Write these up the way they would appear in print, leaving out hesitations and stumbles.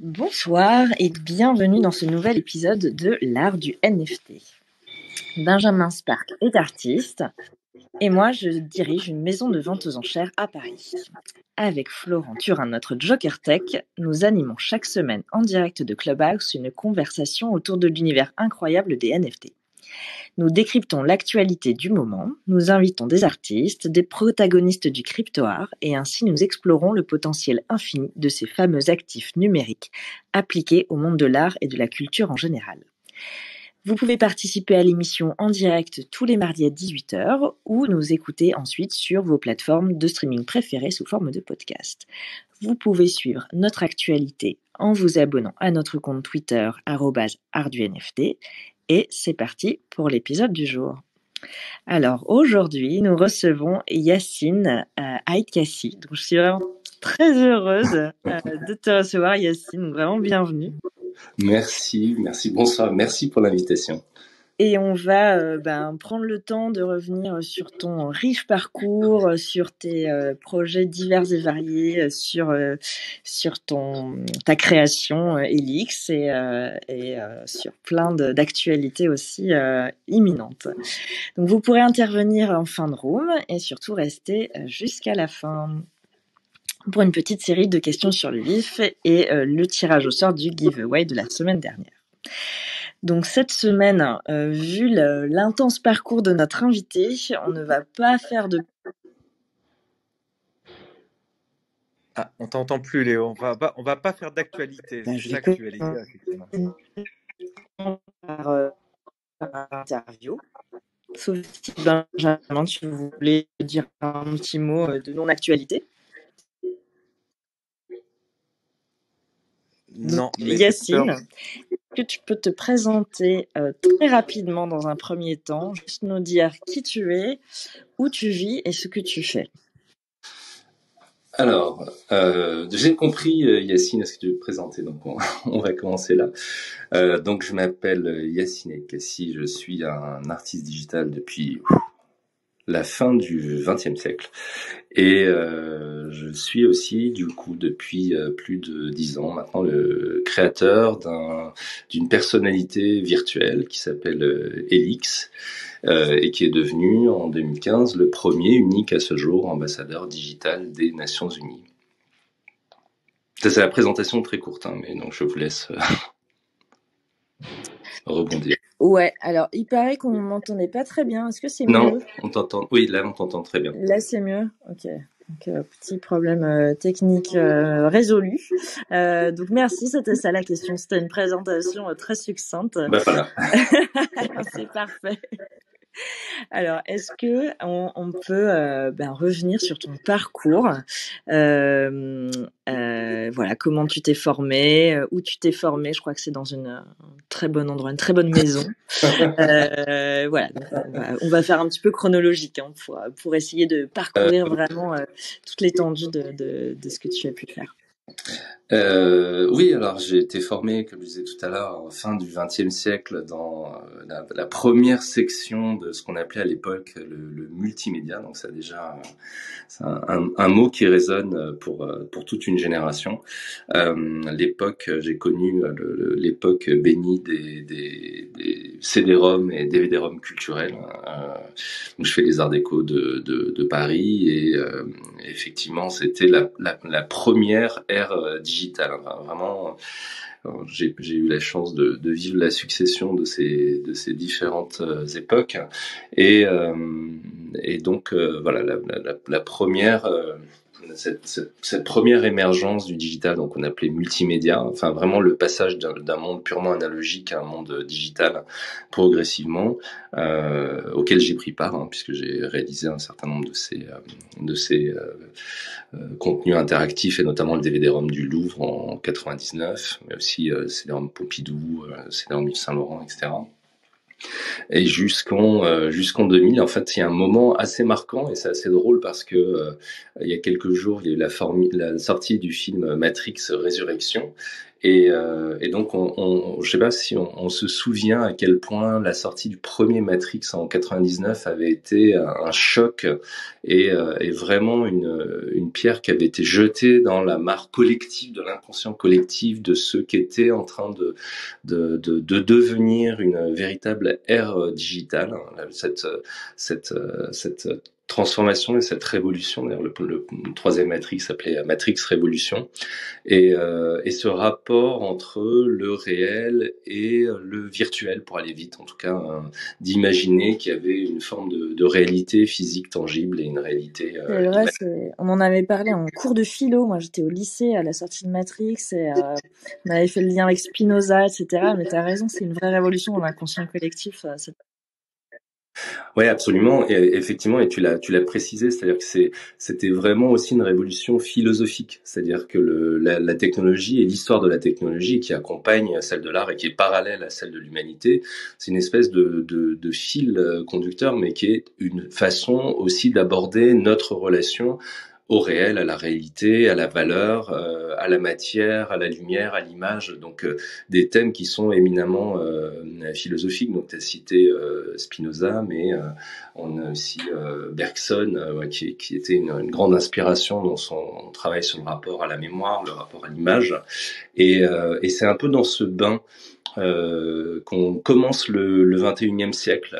Bonsoir et bienvenue dans ce nouvel épisode de l'art du NFT. Benjamin Spark est artiste et moi je dirige une maison de vente aux enchères à Paris. Avec Florent Turin, notre Joker Tech, nous animons chaque semaine en direct de Clubhouse une conversation autour de l'univers incroyable des NFT. Nous décryptons l'actualité du moment, nous invitons des artistes, des protagonistes du crypto-art et ainsi nous explorons le potentiel infini de ces fameux actifs numériques appliqués au monde de l'art et de la culture en général. Vous pouvez participer à l'émission en direct tous les mardis à 18h ou nous écouter ensuite sur vos plateformes de streaming préférées sous forme de podcast. Vous pouvez suivre notre actualité en vous abonnant à notre compte Twitter @artdunft. Et c'est parti pour l'épisode du jour. Alors aujourd'hui, nous recevons Yacine Aïtkassi. Donc je suis vraiment très heureuse de te recevoir, Yacine. Vraiment bienvenue. Merci, bonsoir, merci pour l'invitation. Et on va prendre le temps de revenir sur ton riche parcours, sur tes projets divers et variés, sur ta création Elix et sur plein d'actualités aussi imminentes. Donc vous pourrez intervenir en fin de room et surtout rester jusqu'à la fin pour une petite série de questions sur le vif et le tirage au sort du giveaway de la semaine dernière. Donc cette semaine, vu l'intense parcours de notre invité, on ne va pas faire de... Ah, on t'entend plus, Léo. On va pas faire d'actualité. C'est ça que tu allais dire, effectivement. Par interview. Sauf si Benjamin, tu voulais dire un petit mot de non-actualité. Non, mais Yacine, est-ce que tu peux te présenter très rapidement dans un premier temps, juste nous dire qui tu es, où tu vis et ce que tu fais. Alors, j'ai compris, Yacine, est-ce que tu veux te présenter? Donc, on va commencer là. Donc, je m'appelle Yacine Aïtkassi, je suis un artiste digital depuis la fin du XXe siècle. Et je suis aussi, du coup, depuis plus de 10 ans maintenant, le créateur d'une personnalité virtuelle qui s'appelle Elix, et qui est devenu, en 2015, le premier, unique à ce jour, ambassadeur digital des Nations Unies. Ça, c'est la présentation très courte, hein, mais donc je vous laisse rebondir. Ouais, alors il paraît qu'on m'entendait pas très bien. Est-ce que c'est mieux? Non, on t'entend. Oui, là, on t'entend très bien. Là, c'est mieux. Ok. Donc, petit problème technique résolu. Donc, merci. C'était ça la question. C'était une présentation très succincte. Bah voilà. C'est parfait. Alors, est-ce que on peut revenir sur ton parcours, voilà, comment tu t'es formé, où tu t'es formé. Je crois que c'est dans un très bon endroit, une très bonne maison. Voilà, donc on va faire un petit peu chronologique hein, pour essayer de parcourir vraiment toute l'étendue de ce que tu as pu faire. Oui, alors j'ai été formé, comme je disais tout à l'heure, en fin du XXe siècle dans la première section de ce qu'on appelait à l'époque le multimédia. Donc ça déjà, c'est un mot qui résonne pour toute une génération. L'époque, j'ai connu l'époque bénie des CD-ROM et DVD-ROM culturels. Donc je fais des arts déco de Paris et effectivement c'était la première ère digitale. Enfin, vraiment, j'ai eu la chance de vivre la succession de ces différentes époques et donc voilà la première cette première émergence du digital, donc on appelait multimédia, enfin vraiment le passage d'un monde purement analogique à un monde digital progressivement, auquel j'ai pris part, hein, puisque j'ai réalisé un certain nombre de ces contenus interactifs, et notamment le DVD-ROM du Louvre en 99, mais aussi CD-ROM Pompidou, CD-ROM Yves Saint-Laurent, etc. Et jusqu'en 2000, en fait, il y a un moment assez marquant et c'est assez drôle parce que il y a quelques jours, il y a eu la sortie du film Matrix Résurrection Et donc, je sais pas si on se souvient à quel point la sortie du premier Matrix en 99 avait été un choc et vraiment une pierre qui avait été jetée dans la mare collective, de l'inconscient collectif, de ceux qui étaient en train de devenir une véritable ère digitale. Cette transformation et cette révolution, d'ailleurs le troisième Matrix s'appelait Matrix Révolution, et ce rapport entre le réel et le virtuel, pour aller vite en tout cas, d'imaginer qu'il y avait une forme de réalité physique tangible et une réalité C'est vrai, on en avait parlé en cours de philo. Moi, j'étais au lycée à la sortie de Matrix et on avait fait le lien avec Spinoza, etc. Mais tu as raison, c'est une vraie révolution dans l'inconscient collectif. Ouais, absolument. Et effectivement, et tu l'as précisé, c'est-à-dire que c'était vraiment aussi une révolution philosophique. C'est-à-dire que la technologie et l'histoire de la technologie qui accompagne celle de l'art et qui est parallèle à celle de l'humanité, c'est une espèce de fil conducteur, mais qui est une façon aussi d'aborder notre relation au réel, à la réalité, à la valeur, à la matière, à la lumière, à l'image. Donc des thèmes qui sont éminemment philosophiques. Donc tu as cité Spinoza, mais on a aussi Bergson, qui était une grande inspiration dans son travail sur le rapport à la mémoire, le rapport à l'image. Et c'est un peu dans ce bain qu'on commence le 21e siècle,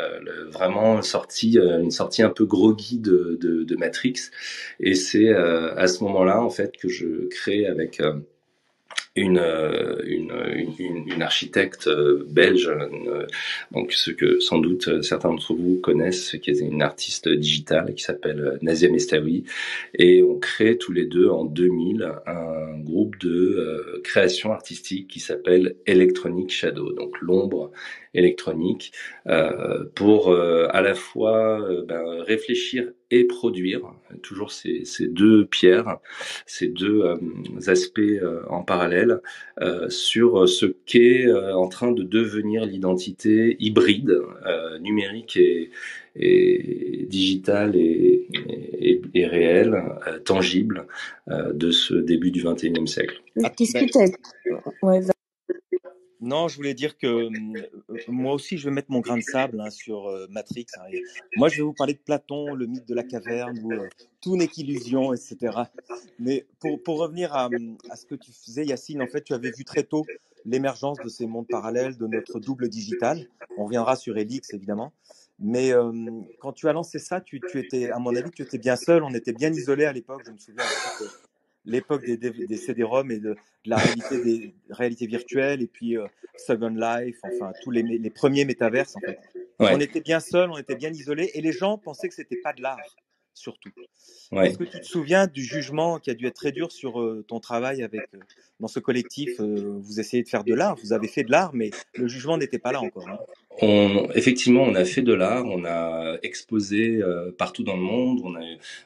vraiment une sortie un peu groggy de Matrix. Et c'est à ce moment-là en fait que je crée avec une architecte belge, donc ce que sans doute certains d'entre vous connaissent, qui est une artiste digitale qui s'appelle Nazia Mestaoui, et on crée tous les deux en 2000 un groupe de création artistique qui s'appelle Electronic Shadow, donc l'ombre électronique, pour à la fois réfléchir et produire, toujours ces deux pierres, ces deux aspects en parallèle, sur ce qu'est en train de devenir l'identité hybride, numérique et digitale et réelle, tangible, de ce début du XXIe siècle. Qu'est-ce que t'as... Ouais, Non, je voulais dire que moi aussi, je vais mettre mon grain de sable sur Matrix. Moi, je vais vous parler de Platon, le mythe de la caverne, où tout n'est qu'illusion, etc. Mais pour revenir à ce que tu faisais, Yacine, en fait, tu avais vu très tôt l'émergence de ces mondes parallèles, de notre double digital. On reviendra sur Helix, évidemment. Mais quand tu as lancé ça, tu étais, à mon avis, tu étais bien seul. On était bien isolés à l'époque. Je me souviens aussi de l'époque des CD-ROM et de la réalité virtuelle, et puis Second Life, enfin tous les premiers métaverses en fait. Ouais. On était bien seuls, on était bien isolés, et les gens pensaient que c'était pas de l'art, surtout. Ouais. Est-ce que tu te souviens du jugement qui a dû être très dur sur ton travail dans ce collectif? Vous essayez de faire de l'art, vous avez fait de l'art, mais le jugement n'était pas là encore, non? Effectivement, on a fait de l'art, on a exposé partout dans le monde, on a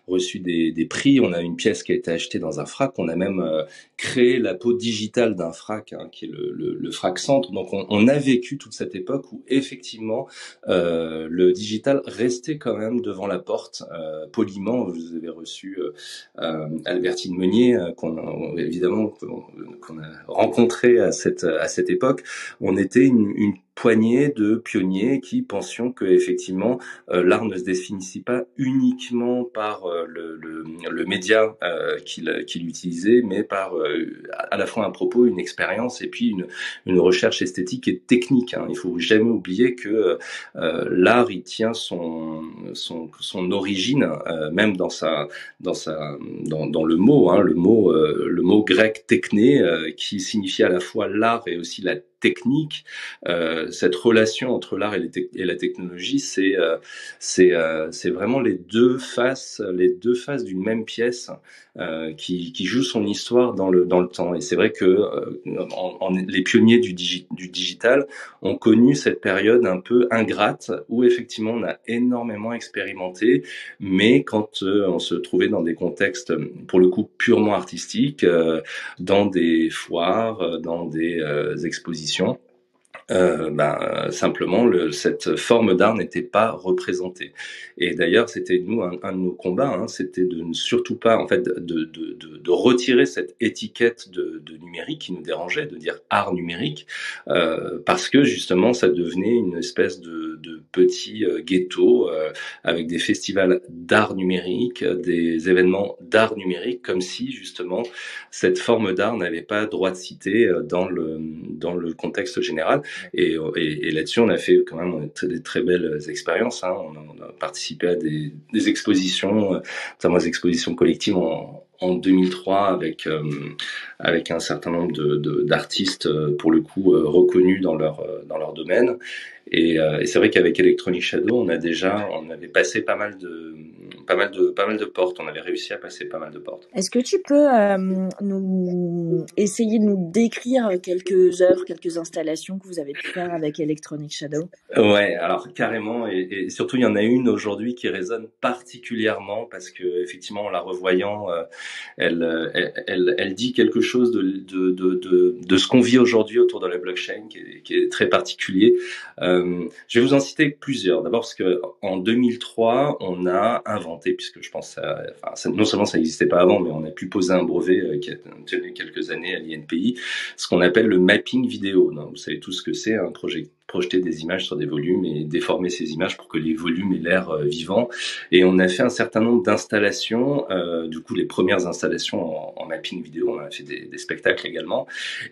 reçu des prix, on a une pièce qui a été achetée dans un frac, on a même créé la peau digitale d'un frac, qui est le frac centre. Donc on a vécu toute cette époque où effectivement le digital restait quand même devant la porte, poliment. Vous avez reçu Albertine Meunier, évidemment qu'on a rencontré à cette époque. On était une poignée de pionniers qui pensions que effectivement l'art ne se définissait pas uniquement par le média qu'il utilisait, mais par à la fois un propos, une expérience et puis une recherche esthétique et technique. Il faut jamais oublier que l'art il tient son origine même dans le mot, le mot grec techné, qui signifie à la fois l'art et aussi la technique. Cette relation entre l'art et la technologie, c'est vraiment les deux faces d'une même pièce qui joue son histoire dans le temps. Et c'est vrai que les pionniers du digital ont connu cette période un peu ingrate où effectivement on a énormément expérimenté, mais quand on se trouvait dans des contextes pour le coup purement artistiques, dans des foires, dans des expositions, Simplement cette forme d'art n'était pas représentée. Et d'ailleurs, c'était nous un de nos combats, hein, c'était de ne surtout pas, en fait, de retirer cette étiquette de numérique qui nous dérangeait, de dire art numérique, parce que justement, ça devenait une espèce de petit ghetto avec des festivals d'art numérique, des événements d'art numérique, comme si justement cette forme d'art n'avait pas droit de cité dans le contexte général. Et là-dessus, on a fait quand même des très belles expériences. Hein. On a participé à des expositions, notamment des expositions collectives en 2003 avec un certain nombre d'artistes pour le coup reconnus dans leur domaine. Et c'est vrai qu'avec Electronic Shadow, on avait passé pas mal de portes. On avait réussi à passer pas mal de portes. Est-ce que tu peux essayer de nous décrire quelques œuvres, quelques installations que vous avez pu faire avec Electronic Shadow? Ouais, alors carrément, et surtout il y en a une aujourd'hui qui résonne particulièrement parce que effectivement en la revoyant, elle dit quelque chose de ce qu'on vit aujourd'hui autour de la blockchain qui est très particulier. Je vais vous en citer plusieurs. D'abord parce que en 2003, on a inventé, puisque je pense non seulement ça n'existait pas avant, mais on a pu poser un brevet qui a tenu quelques années à l'INPI, ce qu'on appelle le mapping vidéo. Non, vous savez tout ce que c'est, un projeter des images sur des volumes et déformer ces images pour que les volumes aient l'air vivant. Et on a fait un certain nombre d'installations, du coup les premières installations en mapping vidéo, on a fait des spectacles également,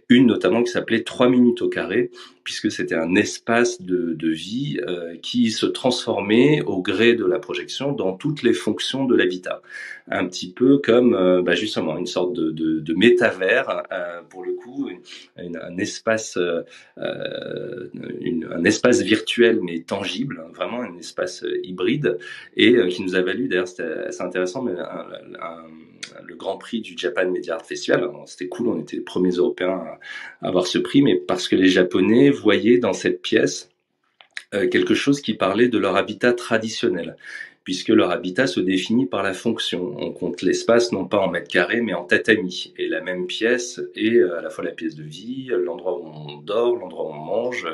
une notamment qui s'appelait 3 minutes au carré, puisque c'était un espace de vie qui se transformait au gré de la projection dans toutes les fonctions de l'habitat. Un petit peu comme justement une sorte de métavers, pour le coup, un espace un espace virtuel mais tangible, vraiment un espace hybride, et qui nous a valu, d'ailleurs c'était assez intéressant, mais le Grand Prix du Japan Media Art Festival. Alors, c'était cool, on était les premiers Européens à avoir ce prix, mais parce que les Japonais voyaient dans cette pièce quelque chose qui parlait de leur habitat traditionnel, puisque leur habitat se définit par la fonction. On compte l'espace non pas en mètres carrés, mais en tatami. Et la même pièce est à la fois la pièce de vie, l'endroit où on dort, l'endroit où on mange,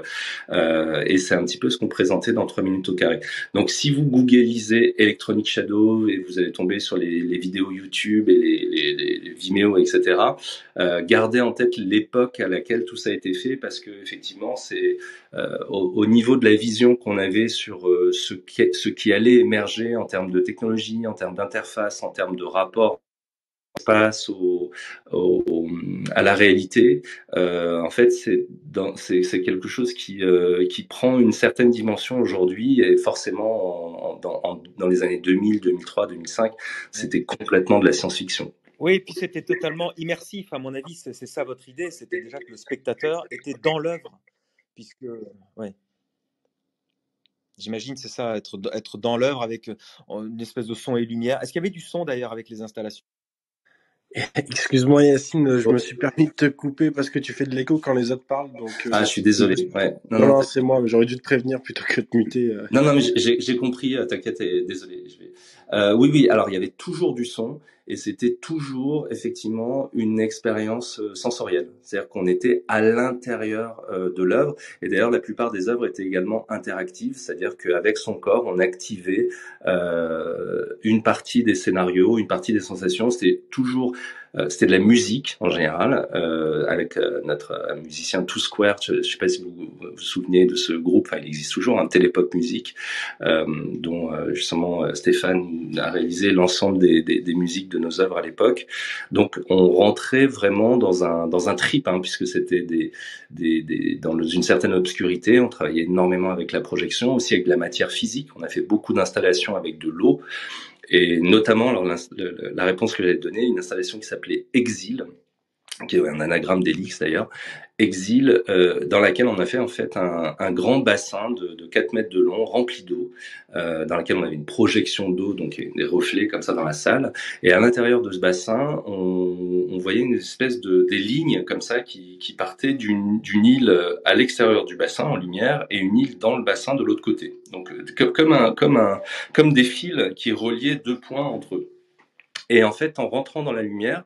et c'est un petit peu ce qu'on présentait dans 3 minutes au carré. Donc si vous googlisez Electronic Shadow et vous allez tomber sur les vidéos YouTube et les Vimeo, etc., gardez en tête l'époque à laquelle tout ça a été fait, parce que effectivement c'est au niveau de la vision qu'on avait sur ce qui allait émerger en termes de technologie, en termes d'interface, en termes de rapport face à la réalité. En fait, c'est quelque chose qui prend une certaine dimension aujourd'hui, et forcément dans les années 2000, 2003, 2005, c'était complètement de la science-fiction. Oui, et puis c'était totalement immersif, à mon avis, c'est ça votre idée, c'était déjà que le spectateur était dans l'œuvre, puisque, ouais. J'imagine c'est ça, être dans l'œuvre avec une espèce de son et lumière. Est-ce qu'il y avait du son d'ailleurs avec les installations? Excuse-moi Yacine, je me suis permis de te couper parce que tu fais de l'écho quand les autres parlent, donc. Je suis désolé. Ouais. Non, c'est moi, j'aurais dû te prévenir plutôt que de te muter. Non, mais j'ai compris. T'inquiète, désolé. Oui. Alors il y avait toujours du son, et c'était toujours effectivement une expérience sensorielle. C'est-à-dire qu'on était à l'intérieur de l'œuvre. Et d'ailleurs, la plupart des œuvres étaient également interactives, c'est-à-dire qu'avec son corps, on activait une partie des scénarios, une partie des sensations. C'était de la musique en général, avec notre musicien Two Square. Je sais pas si vous vous souvenez de ce groupe. Enfin, il existe toujours, un Télépop Musique, dont justement Stéphane a réalisé l'ensemble des musiques de nos œuvres à l'époque. Donc, on rentrait vraiment dans un trip, hein, puisque c'était dans une certaine obscurité. On travaillait énormément avec la projection, aussi avec de la matière physique. On a fait beaucoup d'installations avec de l'eau. Et notamment, alors la réponse que j'allais donner, une installation qui s'appelait Exil, qui est un anagramme d'Helix d'ailleurs, Exil, dans laquelle on a fait en fait un grand bassin de 4 mètres de long, rempli d'eau, dans laquelle on avait une projection d'eau, donc des reflets comme ça dans la salle. Et à l'intérieur de ce bassin, on voyait une espèce des lignes comme ça qui partaient d'une île à l'extérieur du bassin en lumière, et une île dans le bassin de l'autre côté. Donc comme des fils qui reliaient deux points entre eux. Et en fait, en rentrant dans la lumière,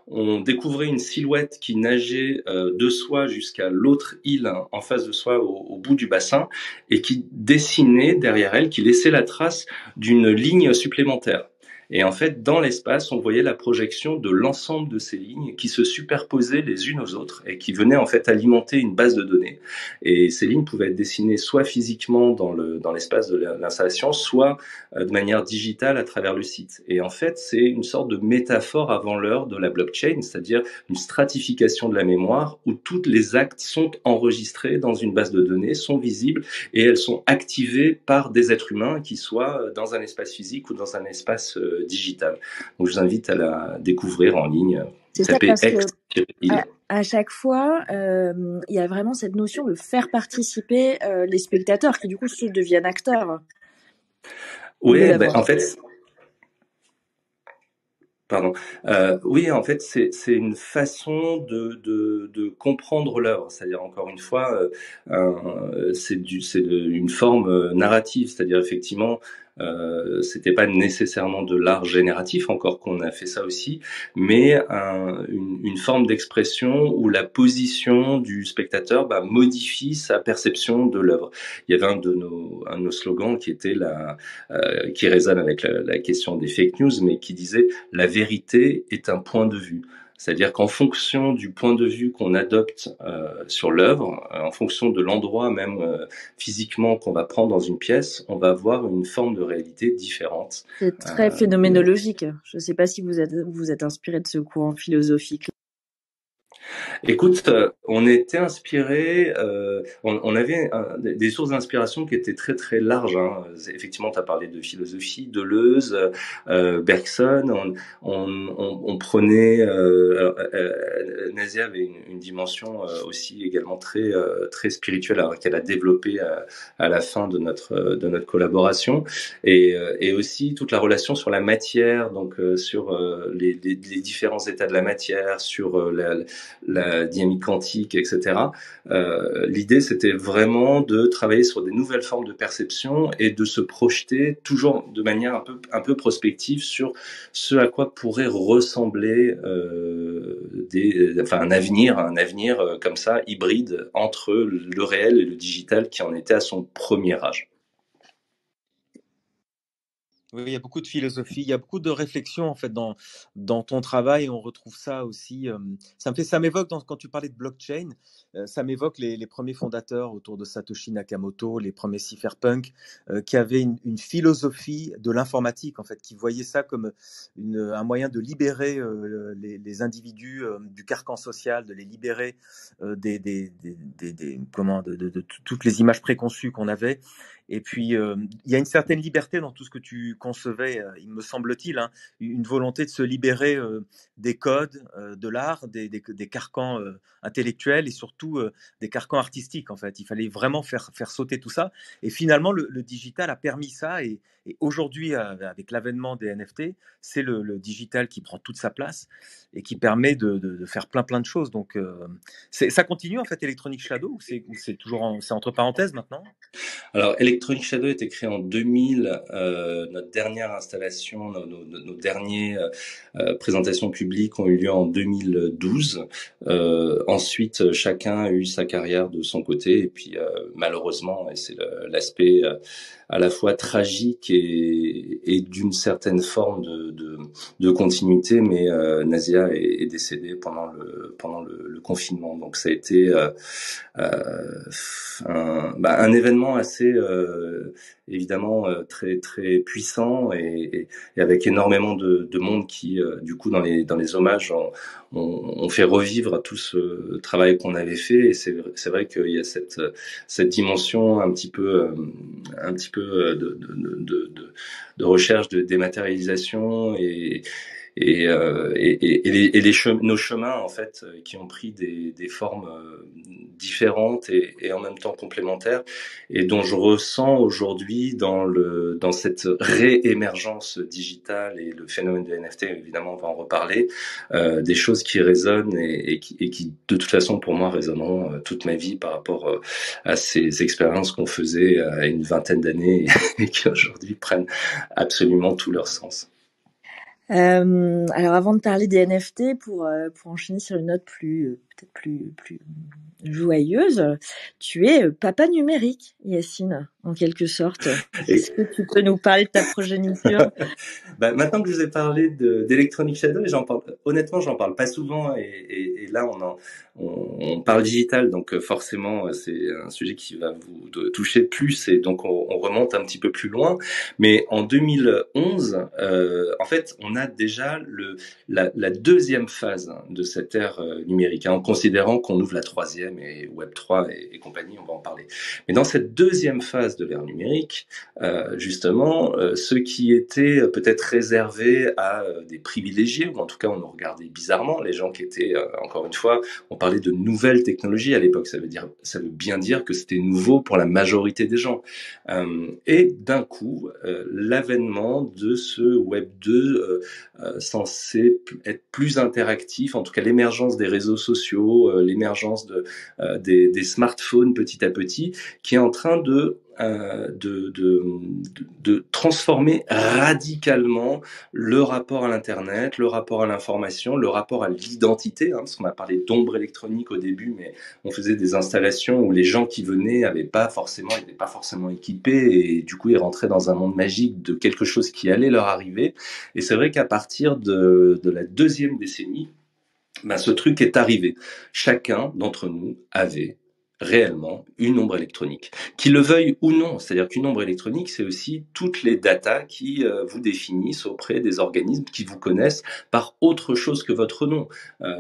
on découvrait une silhouette qui nageait de soi jusqu'à l'autre île en face de soi au bout du bassin et qui dessinait derrière elle, qui laissait la trace d'une ligne supplémentaire. Et en fait, dans l'espace, on voyait la projection de l'ensemble de ces lignes qui se superposaient les unes aux autres et qui venaient en fait alimenter une base de données. Et ces lignes pouvaient être dessinées soit physiquement dans l'espace de l'installation, soit de manière digitale à travers le site. Et en fait, c'est une sorte de métaphore avant l'heure de la blockchain, c'est-à-dire une stratification de la mémoire où tous les actes sont enregistrés dans une base de données, sont visibles et elles sont activées par des êtres humains qui soient dans un espace physique ou dans un espace digital. Donc je vous invite à la découvrir en ligne. C'est ça, parce que à chaque fois, il y a vraiment cette notion de faire participer les spectateurs qui du coup se deviennent acteurs. Oui, en fait... Pardon. Oui, en fait, c'est une façon de comprendre l'œuvre. C'est-à-dire, encore une fois, c'est une forme narrative. C'est-à-dire, effectivement, c'était pas nécessairement de l'art génératif, encore qu'on a fait ça aussi, mais une forme d'expression où la position du spectateur modifie sa perception de l'œuvre. Il y avait un de nos slogans qui était qui résonne avec la question des fake news, mais qui disait la vérité est un point de vue. C'est-à-dire qu'en fonction du point de vue qu'on adopte sur l'œuvre, en fonction de l'endroit même physiquement qu'on va prendre dans une pièce, on va avoir une forme de réalité différente. C'est très phénoménologique. Je ne sais pas si vous êtes inspiré de ce courant philosophique. Écoute, on était inspiré, on avait des sources d'inspiration qui étaient très très larges. Hein. Effectivement, tu as parlé de philosophie, Deleuze, Bergson. On prenait. Nazia avait une dimension aussi également très très spirituelle qu'elle a développée à la fin de notre collaboration, et aussi toute la relation sur la matière, donc sur les différents états de la matière, sur la dynamique quantique, etc. L'idée, c'était vraiment de travailler sur des nouvelles formes de perception et de se projeter toujours de manière un peu prospective sur ce à quoi pourrait ressembler un avenir comme ça, hybride entre le réel et le digital qui en était à son premier âge. Oui, il y a beaucoup de philosophie, il y a beaucoup de réflexion en fait dans ton travail. On retrouve ça aussi. Ça m'évoque quand tu parlais de blockchain, ça m'évoque les premiers fondateurs autour de Satoshi Nakamoto, les premiers cypherpunks, qui avaient une philosophie de l'informatique en fait, qui voyaient ça comme un moyen de libérer les individus du carcan social, de les libérer de toutes les images préconçues qu'on avait. Et puis, il y a une certaine liberté dans tout ce que tu concevais, il me semble-t-il, hein, une volonté de se libérer des codes de l'art, des carcans intellectuels et surtout des carcans artistiques. En fait, il fallait vraiment faire sauter tout ça. Et finalement, le digital a permis ça. Et aujourd'hui, avec l'avènement des NFT, c'est le digital qui prend toute sa place et qui permet de faire plein de choses. Donc, ça continue en fait, Electronic Shadow, ou c'est toujours c'est entre parenthèses maintenant? Alors, Electronic Shadow a été créé en 2000. Notre dernière installation, nos dernières présentations publiques ont eu lieu en 2012. Ensuite, chacun a eu sa carrière de son côté. Et puis, malheureusement, et c'est l'aspect à la fois tragique et d'une certaine forme de continuité, mais Nazia est décédée pendant le confinement. Donc, ça a été un événement assez évidemment très très puissant et avec énormément de monde qui du coup dans les hommages on fait revivre tout ce travail qu'on avait fait, et c'est vrai qu'il y a cette dimension un petit peu de recherche de dématérialisation et nos chemins en fait qui ont pris des formes différentes et en même temps complémentaires, et dont je ressens aujourd'hui dans cette réémergence digitale et le phénomène de NFT, évidemment on va en reparler, des choses qui résonnent et qui de toute façon pour moi résonneront toute ma vie par rapport à ces expériences qu'on faisait à une vingtaine d'années et qui aujourd'hui prennent absolument tout leur sens. Alors avant de parler des NFT, pour enchaîner sur une note peut-être plus joyeuse, tu es papa numérique, Yacine, en quelque sorte. Est-ce que tu peux nous parler de ta progéniture? Maintenant que je vous ai parlé d'Electronic Shadow, honnêtement, j'en parle pas souvent, et là on parle digital, donc forcément c'est un sujet qui va vous toucher plus, et donc on remonte un petit peu plus loin. Mais en 2011, en fait, on a déjà la deuxième phase de cette ère numérique, en considérant qu'on ouvre la troisième et Web3 et compagnie, on va en parler. Mais dans cette deuxième phase de l'ère numérique, justement, ce qui était peut-être réservé à des privilégiés, ou en tout cas on nous regardait bizarrement, les gens qui étaient, encore une fois, on parlait de nouvelles technologies à l'époque, ça veut bien dire que c'était nouveau pour la majorité des gens. Et d'un coup, l'avènement de ce Web 2 censé être plus interactif, en tout cas l'émergence des réseaux sociaux, l'émergence des smartphones petit à petit, qui est en train de transformer radicalement le rapport à l'internet, le rapport à l'information, le rapport à l'identité, parce qu'on a parlé d'ombre électronique au début, mais on faisait des installations où les gens qui venaient n'étaient pas forcément équipés, et du coup ils rentraient dans un monde magique de quelque chose qui allait leur arriver. Et c'est vrai qu'à partir de la deuxième décennie, ce truc est arrivé. Chacun d'entre nous avait réellement une ombre électronique, qu'il le veuille ou non. C'est-à-dire qu'une ombre électronique, c'est aussi toutes les datas qui vous définissent auprès des organismes qui vous connaissent par autre chose que votre nom.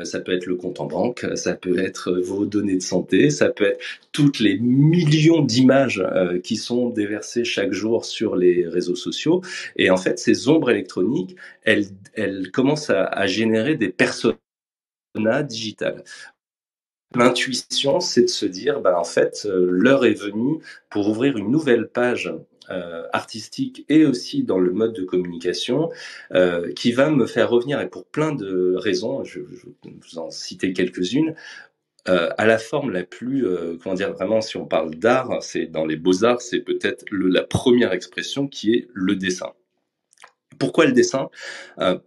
Ça peut être le compte en banque, ça peut être vos données de santé, ça peut être toutes les millions d'images qui sont déversées chaque jour sur les réseaux sociaux. Et en fait, ces ombres électroniques, elles commencent à générer des personnages digital. L'intuition, c'est de se dire, en fait, l'heure est venue pour ouvrir une nouvelle page artistique et aussi dans le mode de communication qui va me faire revenir, et pour plein de raisons, je vais vous en citer quelques-unes, à la forme la plus, vraiment, si on parle d'art, c'est dans les beaux-arts, c'est peut-être la première expression qui est le dessin. Pourquoi le dessin ?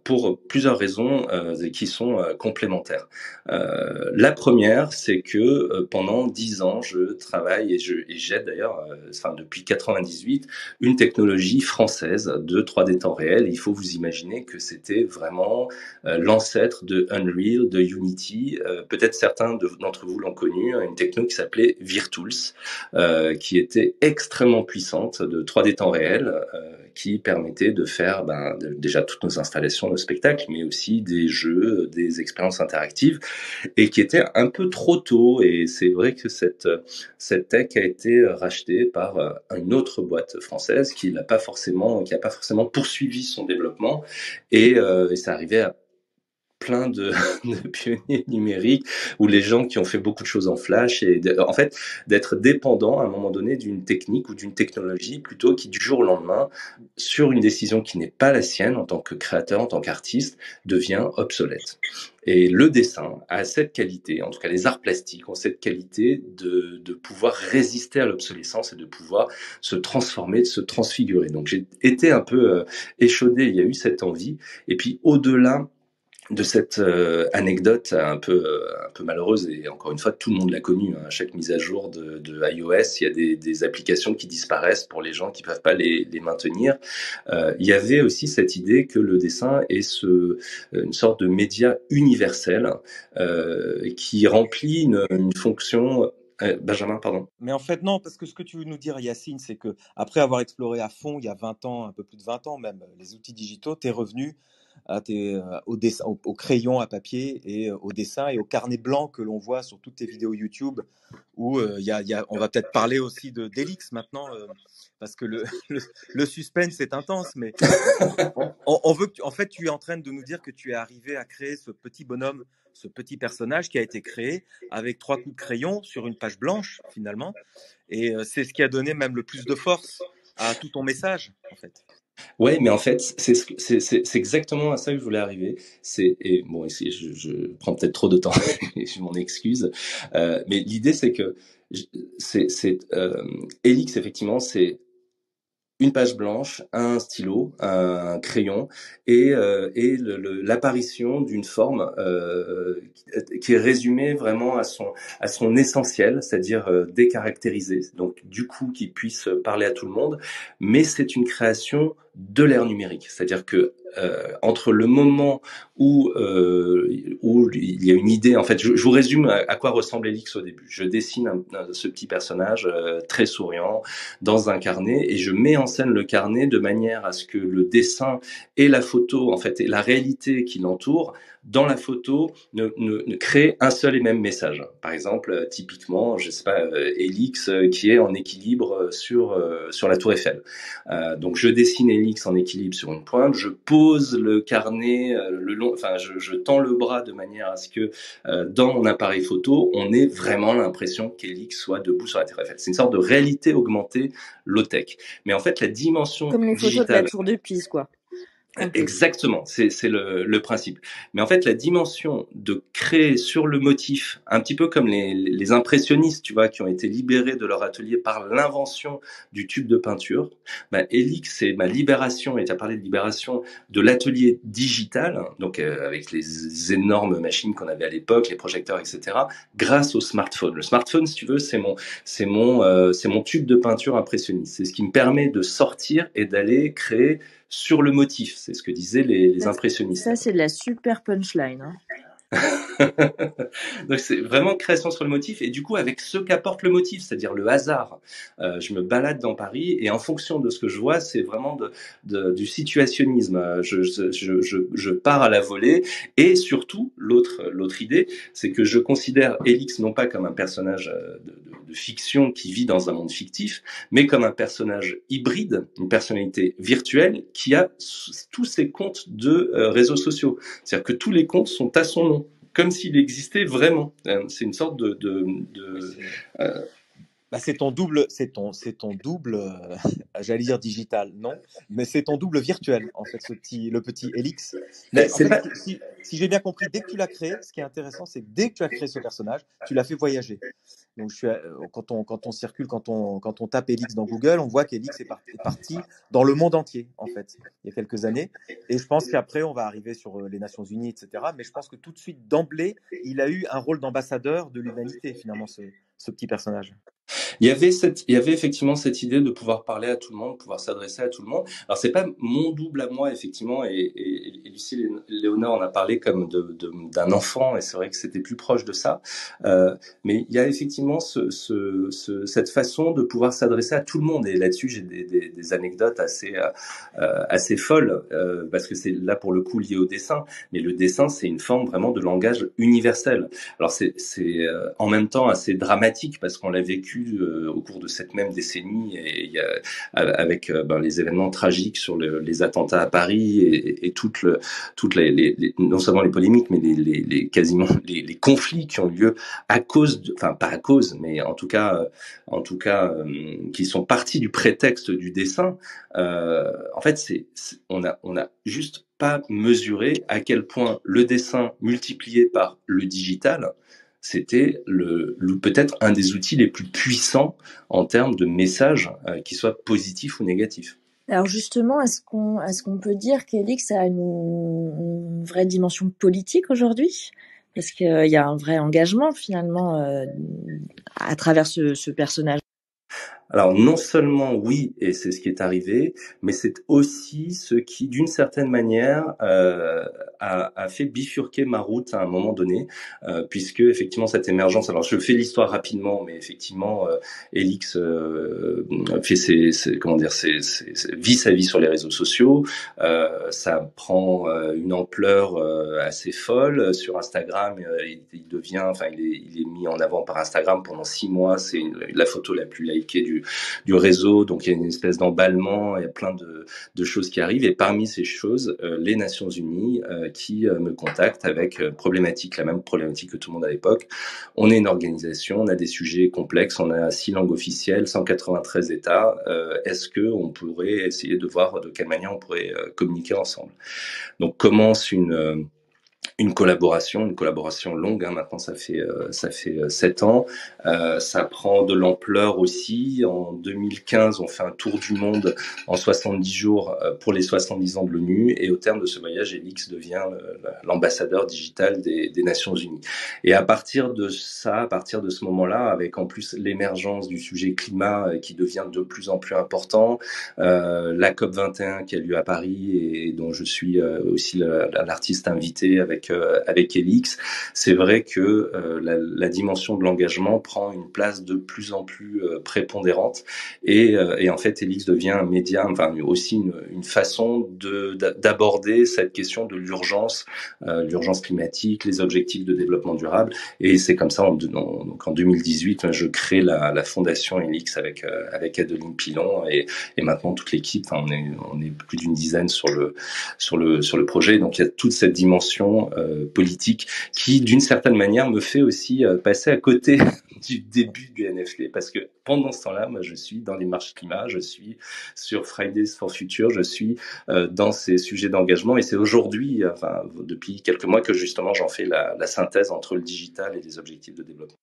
Pour plusieurs raisons qui sont complémentaires. La première, c'est que pendant 10 ans, je travaille et j'aide d'ailleurs, depuis 98, une technologie française de 3D temps réel. Il faut vous imaginer que c'était vraiment l'ancêtre de Unreal, de Unity. Peut-être certains d'entre vous l'ont connu, une techno qui s'appelait Virtools, qui était extrêmement puissante, de 3D temps réel, qui permettait de faire déjà toutes nos installations, nos spectacles, mais aussi des jeux, des expériences interactives, et qui était un peu trop tôt. Et c'est vrai que cette tech a été rachetée par une autre boîte française qui a pas forcément poursuivi son développement, et ça arrivait à plein de pionniers numériques, ou les gens qui ont fait beaucoup de choses en Flash, et en fait d'être dépendant à un moment donné d'une technique ou d'une technologie, plutôt, qui du jour au lendemain, sur une décision qui n'est pas la sienne en tant que créateur, en tant qu'artiste, devient obsolète. Et le dessin a cette qualité, en tout cas les arts plastiques ont cette qualité de pouvoir résister à l'obsolescence et de pouvoir se transformer, de se transfigurer. Donc j'ai été un peu échaudé, il y a eu cette envie. Et puis au-delà de cette anecdote un peu malheureuse, et encore une fois tout le monde l'a connue, à chaque mise à jour de iOS, il y a des applications qui disparaissent pour les gens qui peuvent pas les maintenir. Il y avait aussi cette idée que le dessin est une sorte de média universel qui remplit une fonction. Benjamin, pardon. Mais en fait, non, parce que ce que tu veux nous dire, Yacine, c'est que après avoir exploré à fond, il y a 20 ans, un peu plus de 20 ans même, les outils digitaux, tu es revenu au dessin, au crayon à papier, et au dessin et au carnet blanc que l'on voit sur toutes tes vidéos YouTube, où on va peut-être parler aussi d'Elix maintenant, parce que le suspense est intense, mais on veut que en fait, tu es en train de nous dire que tu es arrivé à créer ce petit bonhomme, ce petit personnage qui a été créé avec 3 coups de crayon sur une page blanche, finalement, et c'est ce qui a donné même le plus de force à tout ton message, en fait. Ouais, mais en fait, c'est exactement à ça que je voulais arriver. Et bon, ici, je prends peut-être trop de temps, et je m'en excuse. Mais l'idée, c'est que Elix, effectivement, c'est une page blanche, un stylo, un crayon et l'apparition d'une forme qui est résumée vraiment à son essentiel, c'est-à-dire décaractérisée, donc du coup qui puisse parler à tout le monde, mais c'est une création de l'ère numérique, c'est-à-dire que entre le moment où il y a une idée, en fait, je vous résume à quoi ressemble Elix au début. Je dessine ce petit personnage très souriant dans un carnet et je mets en scène le carnet de manière à ce que le dessin et la photo, en fait, et la réalité qui l'entoure, dans la photo, ne crée un seul et même message. Par exemple, typiquement, je sais pas, Elix qui est en équilibre sur la Tour Eiffel. Donc je dessine Elix en équilibre sur une pointe, je pose le carnet le long, enfin je tends le bras de manière à ce que dans mon appareil photo, on ait vraiment l'impression qu'Elix soit debout sur la Tour Eiffel. C'est une sorte de réalité augmentée low-tech. Mais en fait, la dimension Comme les photos de la tour de Pise, quoi. Exactement, c'est le principe. Mais en fait, la dimension de créer sur le motif, un petit peu comme les impressionnistes, tu vois, qui ont été libérés de leur atelier par l'invention du tube de peinture, Elix, c'est ma libération, et tu as parlé de libération de l'atelier digital, donc avec les énormes machines qu'on avait à l'époque, les projecteurs, etc., grâce au smartphone. Le smartphone, si tu veux, c'est mon tube de peinture impressionniste. C'est ce qui me permet de sortir et d'aller créer sur le motif. C'est ce que disaient les impressionnistes. Ça, c'est de la super punchline. Hein. Donc c'est vraiment création sur le motif et du coup avec ce qu'apporte le motif, c'est-à-dire le hasard. Je me balade dans Paris et en fonction de ce que je vois, c'est vraiment du situationnisme. Je pars à la volée et surtout l'autre idée, c'est que je considère Elix non pas comme un personnage de fiction qui vit dans un monde fictif, mais comme un personnage hybride, une personnalité virtuelle qui a tous ses comptes de réseaux sociaux. C'est-à-dire que tous les comptes sont à son nom, comme s'il existait vraiment. C'est une sorte c'est ton double, j'allais dire digital, non, mais c'est ton double virtuel, en fait, le petit Elix. Mais en fait, si j'ai bien compris, dès que tu l'as créé, ce qui est intéressant, c'est que dès que tu as créé ce personnage, tu l'as fait voyager. Donc, quand on circule, quand on tape Elix dans Google, on voit qu'Elix est parti dans le monde entier, en fait, il y a quelques années. Et je pense qu'après, on va arriver sur les Nations Unies, etc. Mais je pense que tout de suite, d'emblée, il a eu un rôle d'ambassadeur de l'humanité, finalement, ce petit personnage. Il y avait effectivement cette idée de pouvoir parler à tout le monde, pouvoir s'adresser à tout le monde. Alors c'est pas mon double à moi effectivement, et Lucie Léonard en a parlé comme d'un enfant, et c'est vrai que c'était plus proche de ça. Mais il y a effectivement cette façon de pouvoir s'adresser à tout le monde, et là-dessus j'ai des anecdotes assez folles, parce que c'est là pour le coup lié au dessin. Mais le dessin, c'est une forme vraiment de langage universel. Alors c'est en même temps assez dramatique parce qu'on l'a vécu au cours de cette même décennie et avec les événements tragiques sur les attentats à Paris et toutes les non seulement les polémiques mais quasiment les conflits qui ont lieu à cause enfin pas à cause mais en tout cas qui sont partis du prétexte du dessin. En fait on a juste pas mesuré à quel point le dessin multiplié par le digital, c'était peut-être un des outils les plus puissants en termes de messages, qu'ils soient positifs ou négatifs. Alors justement, est-ce qu'on peut dire qu'Elix a une vraie dimension politique aujourd'hui ? Parce qu'il y a un vrai engagement finalement à travers ce personnage. Alors non seulement oui, et c'est ce qui est arrivé, mais c'est aussi ce qui, d'une certaine manière, a fait bifurquer ma route à un moment donné, puisque effectivement cette émergence. Alors je fais l'histoire rapidement, mais effectivement, Elix fait vit sa vie sur les réseaux sociaux. Ça prend une ampleur assez folle sur Instagram. Il devient, enfin, il est mis en avant par Instagram pendant 6 mois. C'est la photo la plus likée du réseau, donc il y a une espèce d'emballement, il y a plein de choses qui arrivent, et parmi ces choses, les Nations Unies qui me contactent avec la même problématique que tout le monde à l'époque. On est une organisation, on a des sujets complexes, on a 6 langues officielles, 193 États, est-ce qu'on pourrait essayer de voir de quelle manière on pourrait communiquer ensemble? Donc commence une collaboration longue, hein, maintenant ça fait 7 ans. Ça prend de l'ampleur aussi. En 2015, on fait un tour du monde en 70 jours pour les 70 ans de l'ONU, et au terme de ce voyage, Elix devient l'ambassadeur digital des Nations Unies. Et à partir de ce moment-là, avec en plus l'émergence du sujet climat qui devient de plus en plus important, la COP21 qui a lieu à Paris et dont je suis aussi l'artiste invité avec Elix, c'est vrai que la dimension de l'engagement prend une place de plus en plus prépondérante, et en fait Elix devient un média, enfin aussi une façon d'aborder cette question de l'urgence climatique, les objectifs de développement durable. Et c'est comme ça, donc en 2018, je crée la fondation Elix avec Adeline Pilon, et maintenant toute l'équipe. Enfin, on est plus d'une dizaine sur le projet. Donc il y a toute cette dimension politique qui, d'une certaine manière, me fait aussi passer à côté du début du NFT, parce que pendant ce temps-là, moi, je suis dans les marches climat, je suis sur Fridays for Future, je suis dans ces sujets d'engagement, et c'est aujourd'hui, enfin depuis quelques mois, que justement j'en fais la synthèse entre le digital et les objectifs de développement.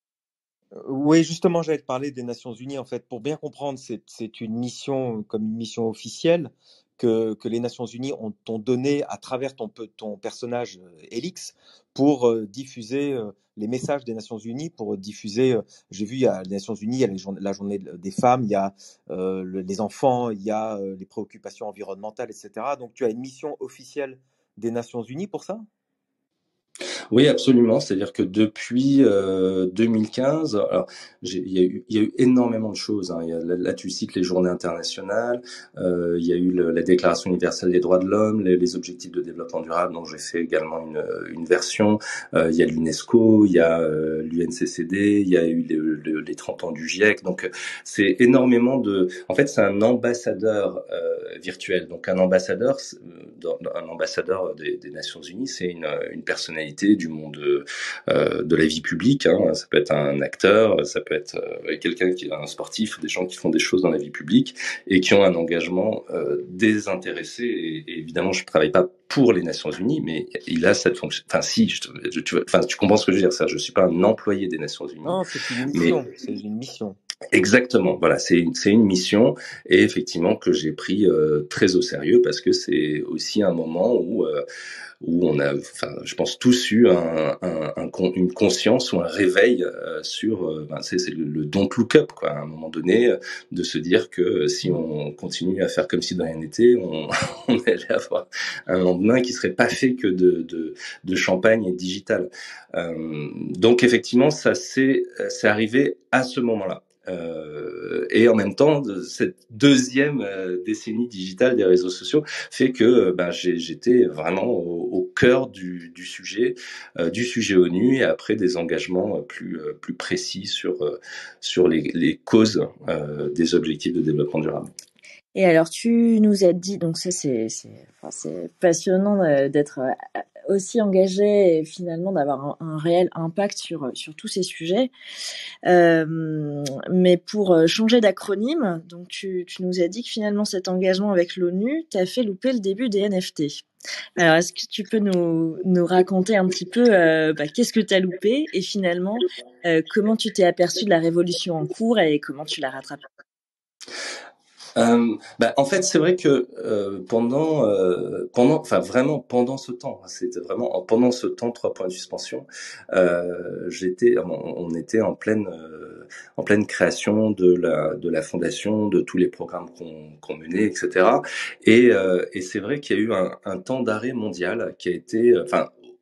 Oui, justement, j'allais te parler des Nations Unies. En fait, pour bien comprendre, c'est une mission, comme une mission officielle que les Nations Unies t'ont donné à travers ton personnage Elix, pour diffuser les messages des Nations Unies, pour diffuser. J'ai vu, il y a les Nations Unies, il y a la journée des femmes, il y a les enfants, il y a les préoccupations environnementales, etc. Donc, tu as une mission officielle des Nations Unies pour ça? Oui, absolument. C'est-à-dire que depuis 2015, alors il y a eu énormément de choses, hein. Là, tu cites les journées internationales. Il y a eu la Déclaration universelle des droits de l'homme, les objectifs de développement durable, dont j'ai fait également une version. Il y a l'UNESCO, il y a l'UNCCD, il y a eu les 30 ans du GIEC. Donc c'est énormément de. En fait, c'est un ambassadeur virtuel. Donc un ambassadeur des Nations Unies, c'est une personnalité du monde de la vie publique, hein. Ça peut être un acteur, ça peut être quelqu'un qui est un sportif, des gens qui font des choses dans la vie publique et qui ont un engagement désintéressé. Et évidemment, je ne travaille pas pour les Nations Unies, mais il a cette fonction. Enfin, si, tu comprends ce que je veux dire, ça. Je suis pas un employé des Nations Unies. Non, c'est une mission. C'est une mission. Exactement, voilà, c'est une mission, et effectivement que j'ai pris très au sérieux, parce que c'est aussi un moment où on a, enfin, je pense tous eu une conscience ou un réveil sur, c'est le don't look up, quoi, à un moment donné, de se dire que si on continue à faire comme si de rien n'était, on allait avoir un lendemain qui serait pas fait que de champagne et de digital. Donc effectivement, c'est arrivé à ce moment-là. Et en même temps, cette deuxième décennie digitale des réseaux sociaux fait que j'étais vraiment au cœur du sujet ONU, et après des engagements plus précis sur les causes des objectifs de développement durable. Et alors, tu nous as dit, donc ça c'est passionnant d'être aussi engagé et finalement d'avoir un réel impact sur tous ces sujets. Mais pour changer d'acronyme, donc tu nous as dit que finalement cet engagement avec l'ONU t'a fait louper le début des NFT. Alors, est-ce que tu peux nous raconter un petit peu qu'est-ce que tu as loupé, et finalement comment tu t'es aperçu de la révolution en cours et comment tu l'as rattrapée? En fait, c'est vrai que pendant ce temps, c'était vraiment pendant ce temps, 3 points de suspension, on était en pleine création de la fondation, de tous les programmes qu'on menait, etc. Et c'est vrai qu'il y a eu un temps d'arrêt mondial qui a été,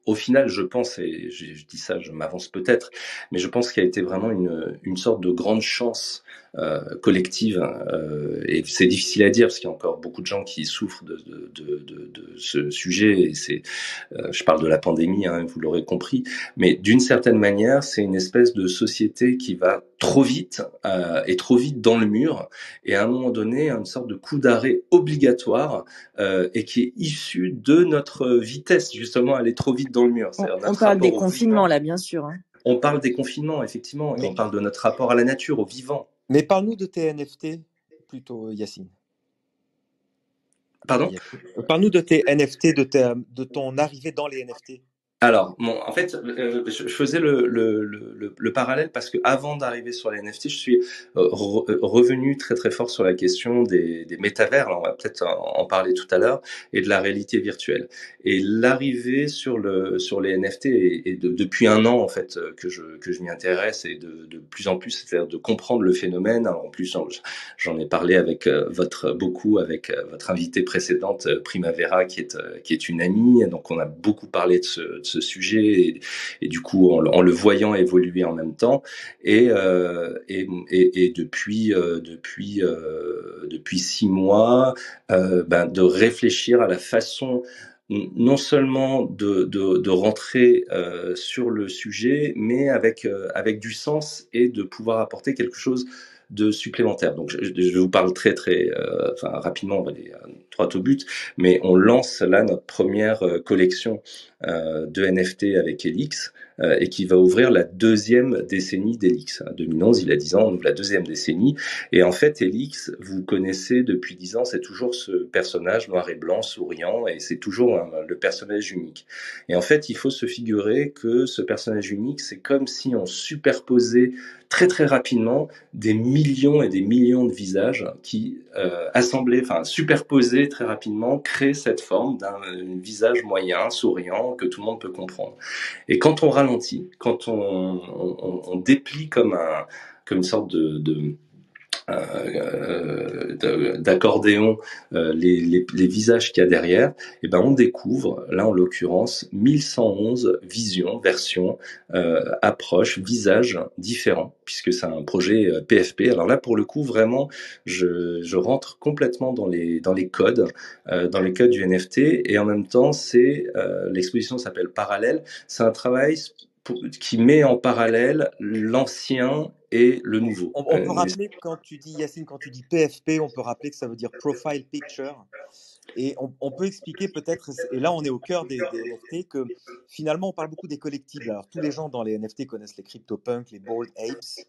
au final, je pense, et je dis ça, je m'avance peut-être, mais je pense qu'il y a été vraiment une sorte de grande chance collective, et c'est difficile à dire parce qu'il y a encore beaucoup de gens qui souffrent de ce sujet, et je parle de la pandémie, hein, vous l'aurez compris, mais d'une certaine manière, c'est une espèce de société qui va trop vite et trop vite dans le mur, et à un moment donné, une sorte de coup d'arrêt obligatoire et qui est issu de notre vitesse, justement, aller trop vite dans le mur. On parle des confinements là, bien sûr, hein. On parle des confinements, effectivement, et on parle de notre rapport à la nature, au vivant. Mais parle-nous de tes NFT, plutôt, Yacine. Pardon ? Parle-nous de tes NFT, de ton arrivée dans les NFT. Alors, bon, en fait, je faisais le parallèle parce que avant d'arriver sur les NFT, je suis revenu très très fort sur la question des métavers. Alors, on va peut-être en parler tout à l'heure, et de la réalité virtuelle. Et l'arrivée sur les NFT et depuis un an en fait que je m'y intéresse et de plus en plus, c'est-à-dire de comprendre le phénomène. Alors, en plus, j'en ai parlé avec beaucoup avec votre invitée précédente, Primavera, qui est une amie. Donc, on a beaucoup parlé de ce sujet et du coup en le voyant évoluer en même temps et depuis 6 mois de réfléchir à la façon non seulement de rentrer sur le sujet, mais avec du sens et de pouvoir apporter quelque chose de supplémentaire. Donc je vous parle très rapidement, on va aller droit au but, mais on lance là notre première collection de NFT avec Helix et qui va ouvrir la deuxième décennie d'Helix. 2011, il y a 10 ans, on ouvre la deuxième décennie. Et en fait, Helix, vous connaissez depuis 10 ans, c'est toujours ce personnage noir et blanc, souriant, et c'est toujours le personnage unique. Et en fait, il faut se figurer que ce personnage unique, c'est comme si on superposait très très rapidement des millions et des millions de visages qui superposés très rapidement créent cette forme d'un visage moyen, souriant, que tout le monde peut comprendre. Et quand on ralentit, quand on déplie comme une sorte d'accordéon les visages qu'il y a derrière, et ben on découvre là en l'occurrence 1111 visions, versions, approches, visages différents, puisque c'est un projet PFP. Alors là pour le coup vraiment je rentre complètement dans les codes du NFT, et en même temps c'est l'exposition s'appelle Parallèle. C'est un travail qui met en parallèle l'ancien et le nouveau. On peut rappeler, quand tu dis, Yacine, quand tu dis PFP, on peut rappeler que ça veut dire Profile Picture. Et on peut expliquer peut-être, et là on est au cœur des NFT, que finalement on parle beaucoup des collectibles. Alors tous les gens dans les NFT connaissent les CryptoPunks, les Bored Apes,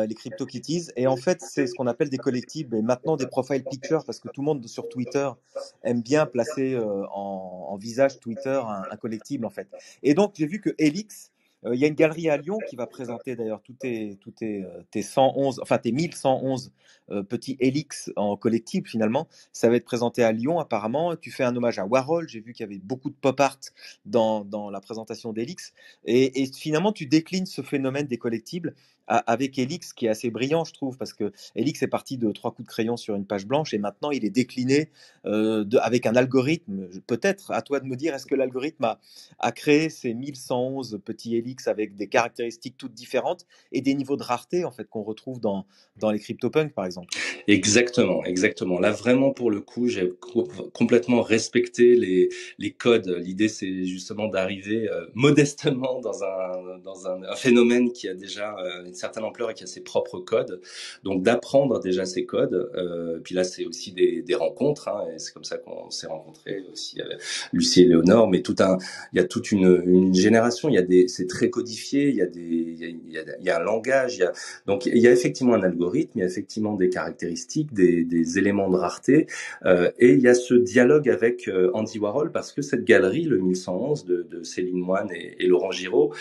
les CryptoKitties, et en fait c'est ce qu'on appelle des collectibles, et maintenant des profile pictures, parce que tout le monde sur Twitter aime bien placer en visage Twitter un collectible en fait. Et donc j'ai vu que Helix, il y a une galerie à Lyon qui va présenter d'ailleurs tes 111, enfin tes 1111 petits Helix en collectible finalement. Ça va être présenté à Lyon apparemment. Tu fais un hommage à Warhol. J'ai vu qu'il y avait beaucoup de pop art dans la présentation d'Helix. Et finalement, tu déclines ce phénomène des collectibles avec Helix, qui est assez brillant, je trouve, parce que Helix est parti de 3 coups de crayon sur une page blanche et maintenant il est décliné avec un algorithme. Peut-être, à toi de me dire, est-ce que l'algorithme a créé ces 1111 petits Helix avec des caractéristiques toutes différentes et des niveaux de rareté en fait qu'on retrouve dans les CryptoPunks par exemple. Exactement. Là, vraiment, pour le coup, j'ai complètement respecté les codes. L'idée, c'est justement d'arriver modestement dans un phénomène qui a déjà une certaine ampleur et qui a ses propres codes. Donc, d'apprendre déjà ces codes. Puis là, c'est aussi des rencontres. Et c'est comme ça qu'on s'est rencontrés aussi avec Lucie et Léonore. Mais il y a toute une génération. C'est très codifié. Il y a un langage. Donc, il y a effectivement un algorithme. Il y a effectivement des caractéristiques, des éléments de rareté, et il y a ce dialogue avec Andy Warhol, parce que cette galerie, le 1111 de Céline Moine et Laurent Giraud,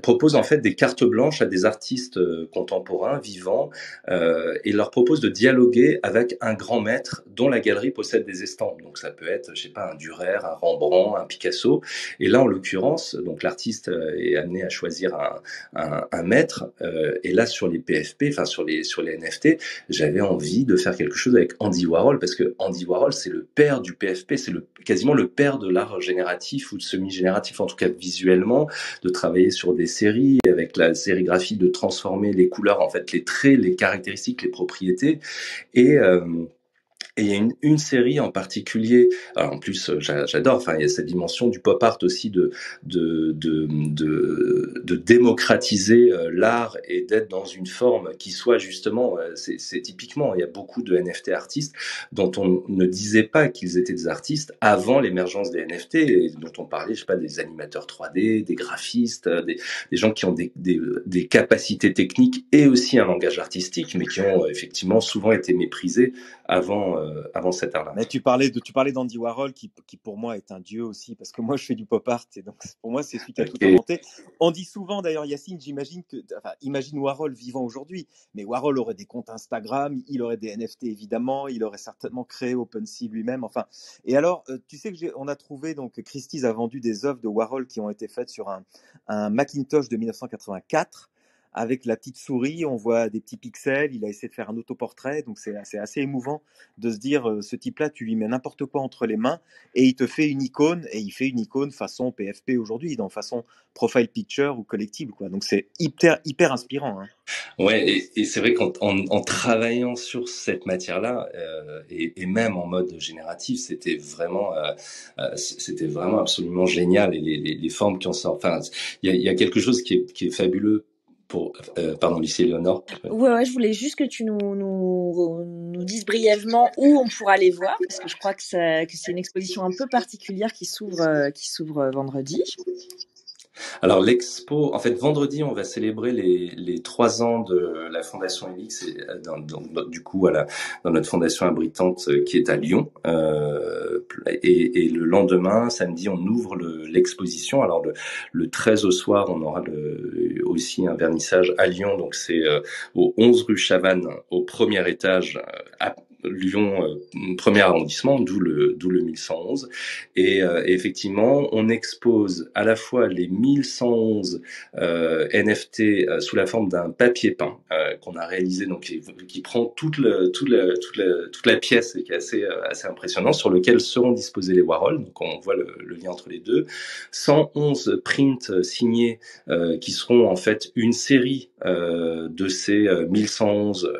propose en fait des cartes blanches à des artistes contemporains, vivants, et leur propose de dialoguer avec un grand maître dont la galerie possède des estampes. Donc ça peut être, je sais pas, un Dürer, un Rembrandt, un Picasso, et là en l'occurrence, donc l'artiste est amené à choisir un maître, et là sur les PFP, enfin sur les NFT, j'avais envie de faire quelque chose avec Andy Warhol, parce que Andy Warhol, c'est le père du PFP, c'est quasiment le père de l'art génératif ou de semi-génératif, en tout cas visuellement, de travailler sur des séries, avec la sérigraphie, de transformer les couleurs, en fait, les traits, les caractéristiques, les propriétés, et il y a une série en particulier, alors en plus j'adore, enfin il y a cette dimension du pop art aussi de démocratiser l'art et d'être dans une forme qui soit justement, c'est typiquement, il y a beaucoup de NFT artistes dont on ne disait pas qu'ils étaient des artistes avant l'émergence des NFT, et dont on parlait, je sais pas, des animateurs 3D, des graphistes, des gens qui ont des capacités techniques et aussi un langage artistique, mais qui ont effectivement souvent été méprisés avant cette ère-là. Mais tu parlais d'Andy Warhol qui pour moi est un dieu aussi parce que moi je fais du pop art et donc pour moi c'est celui qui a tout inventé. On dit souvent d'ailleurs Yacine, imagine Warhol vivant aujourd'hui, mais Warhol aurait des comptes Instagram, il aurait des NFT évidemment, il aurait certainement créé OpenSea lui-même. Enfin, et alors tu sais que on a trouvé donc Christie's a vendu des œuvres de Warhol qui ont été faites sur un Macintosh de 1984. Avec la petite souris, on voit des petits pixels, il a essayé de faire un autoportrait, donc c'est assez émouvant de se dire, ce type-là, tu lui mets n'importe quoi entre les mains et il te fait une icône, et il fait une icône façon PFP aujourd'hui, dans façon profile picture ou collectible, quoi. Donc c'est hyper inspirant. Hein. Ouais, et c'est vrai qu'en travaillant sur cette matière-là, et même en mode génératif, c'était vraiment absolument génial. Et les formes qui en sortent. Enfin, il y a quelque chose qui est fabuleux pardon, Lucie Léonore. Ouais, je voulais juste que tu nous dises brièvement où on pourra les voir, parce que je crois que c'est une exposition un peu particulière qui s'ouvre vendredi. Alors l'expo, en fait, vendredi, on va célébrer les 3 ans de la Fondation Helix, et du coup, dans notre fondation abritante qui est à Lyon. Et le lendemain, samedi, on ouvre l'exposition. Alors le 13 au soir, on aura aussi un vernissage à Lyon. Donc c'est au 11 rue Chavannes, au premier étage, à Lyon, premier arrondissement, d'où le 1111. Et effectivement, on expose à la fois les 1111 NFT sous la forme d'un papier peint qu'on a réalisé, donc qui prend toute la pièce et qui est assez impressionnant, sur lequel seront disposés les Warhol. Donc on voit le lien entre les deux. 111 prints signés qui seront en fait une série de ces 1111